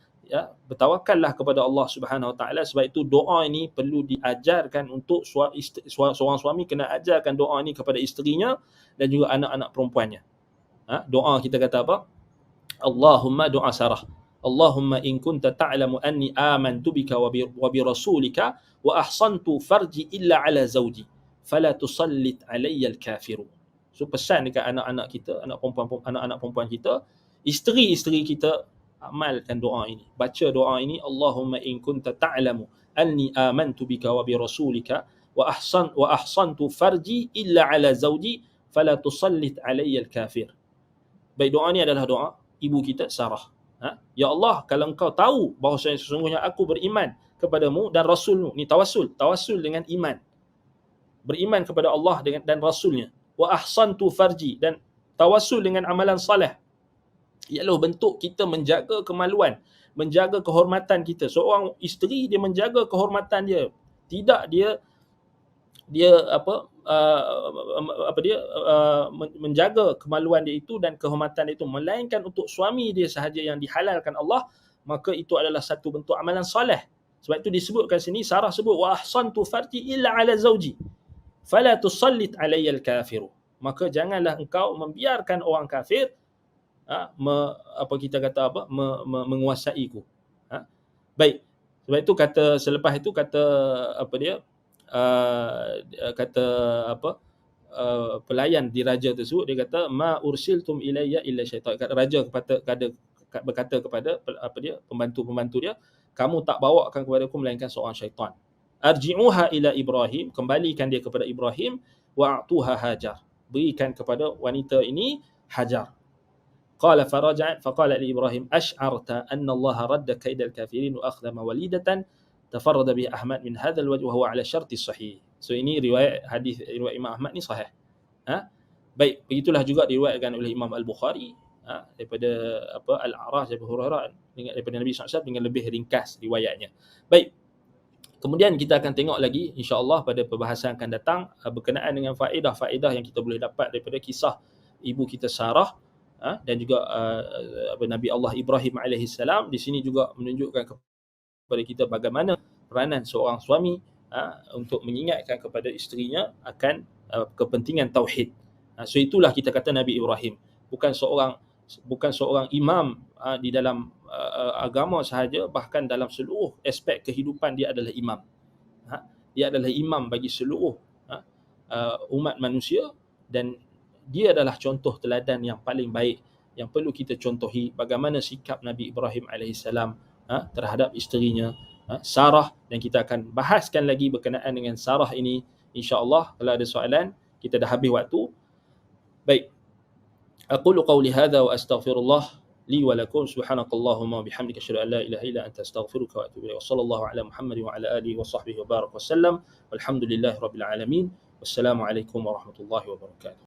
bertawakallah kepada Allah Subhanahu Wa Ta'ala. Sebab itu doa ini perlu diajarkan untuk seorang suami, kena ajarkan doa ini kepada isterinya dan juga anak-anak perempuannya. Doa kita kata apa? Allahumma, doa Sarah, Allahumma in kunta ta'lamu anni amantu bika wa bi rasulika wa ahsantu farji illa ala zawji fala tusallit alayya al-kafiru. So pesan dekat anak-anak kita, anak-anak perempuan kita, isteri-isteri kita, amalkan doa ini. Baca doa ini, Allahumma in kunta ta'lamu anni amantu bika wa bi rasulika wa ahsantu farji illa ala zawji fala tusallit alayya al-kafir. Baik, doa ni adalah doa ibu kita Sarah. Ya Allah, kalau engkau tahu bahawa sesungguhnya aku beriman kepadamu dan Rasulmu, ni tawassul dengan iman, beriman kepada Allah dan Rasulnya, wa ahsantu farji, dan tawassul dengan amalan salih, ialah bentuk kita menjaga kemaluan, menjaga kehormatan kita. Seorang isteri, dia menjaga kehormatan dia, tidak dia menjaga kemaluan dia itu dan kehormatan dia itu, melainkan untuk suami dia sahaja yang dihalalkan Allah, maka itu adalah satu bentuk amalan soleh. Sebab itu disebutkan sini, Sarah sebut wa ahsantu farji illa ala zawji fala tusallit alayya al-kafiru. Maka janganlah engkau membiarkan orang kafir menguasaiku. Baik, sebab itu selepas itu kata pelayan di raja tersebut, dia kata ma ursiltum ilayya illa syaitan. Raja berkata kepada pembantu-pembantu dia, kamu tak bawakan kepada aku melainkan seorang syaitan. Arji'uha ila Ibrahim, kembalikan dia kepada Ibrahim, wa'tuha Hajar, berikan kepada wanita ini Hajar. Qala faraja'at faqala li Ibrahim ash'arta anna Allah radda kaidal kafirin wa akhdha mawalidatan tafarrada bihi Ahmad min hadzal wajh wa huwa ala syarti sahih. So ini riwayat Imam Ahmad ni sahih. Baik, begitulah juga diriwayatkan oleh Imam Al-Bukhari daripada Al-A'raj Abu Hurairah daripada Nabi SAW dengan lebih ringkas riwayatnya. Baik. Kemudian kita akan tengok lagi insya-Allah pada perbahasan akan datang berkenaan dengan faedah-faedah yang kita boleh dapat daripada kisah ibu kita Sarah dan juga Nabi Allah Ibrahim AS. Di sini juga menunjukkan kepada kita bagaimana peranan seorang suami untuk mengingatkan kepada isterinya akan kepentingan tauhid. So itulah kita kata Nabi Ibrahim bukan seorang imam di dalam agama sahaja, bahkan dalam seluruh aspek kehidupan dia adalah imam. Dia adalah imam bagi seluruh umat manusia, dan dia adalah contoh teladan yang paling baik yang perlu kita contohi, bagaimana sikap Nabi Ibrahim AS terhadap isterinya Sarah. Dan kita akan bahaskan lagi berkenaan dengan Sarah ini insya-Allah. Kalau ada soalan, kita dah habis waktu. Baik, aqulu qawli hadha wa astaghfirullah li wa lakum, subhanakallahumma wa bihamdika asyhadu an la ilaha illa anta astaghfiruka wa atubu ilaik. Wassallallahu ala Muhammad wa ala alihi wa sahbihi wa baraka wasallam. Walhamdulillahirabbil alamin. Wassalamu alaikum warahmatullahi wabarakatuh.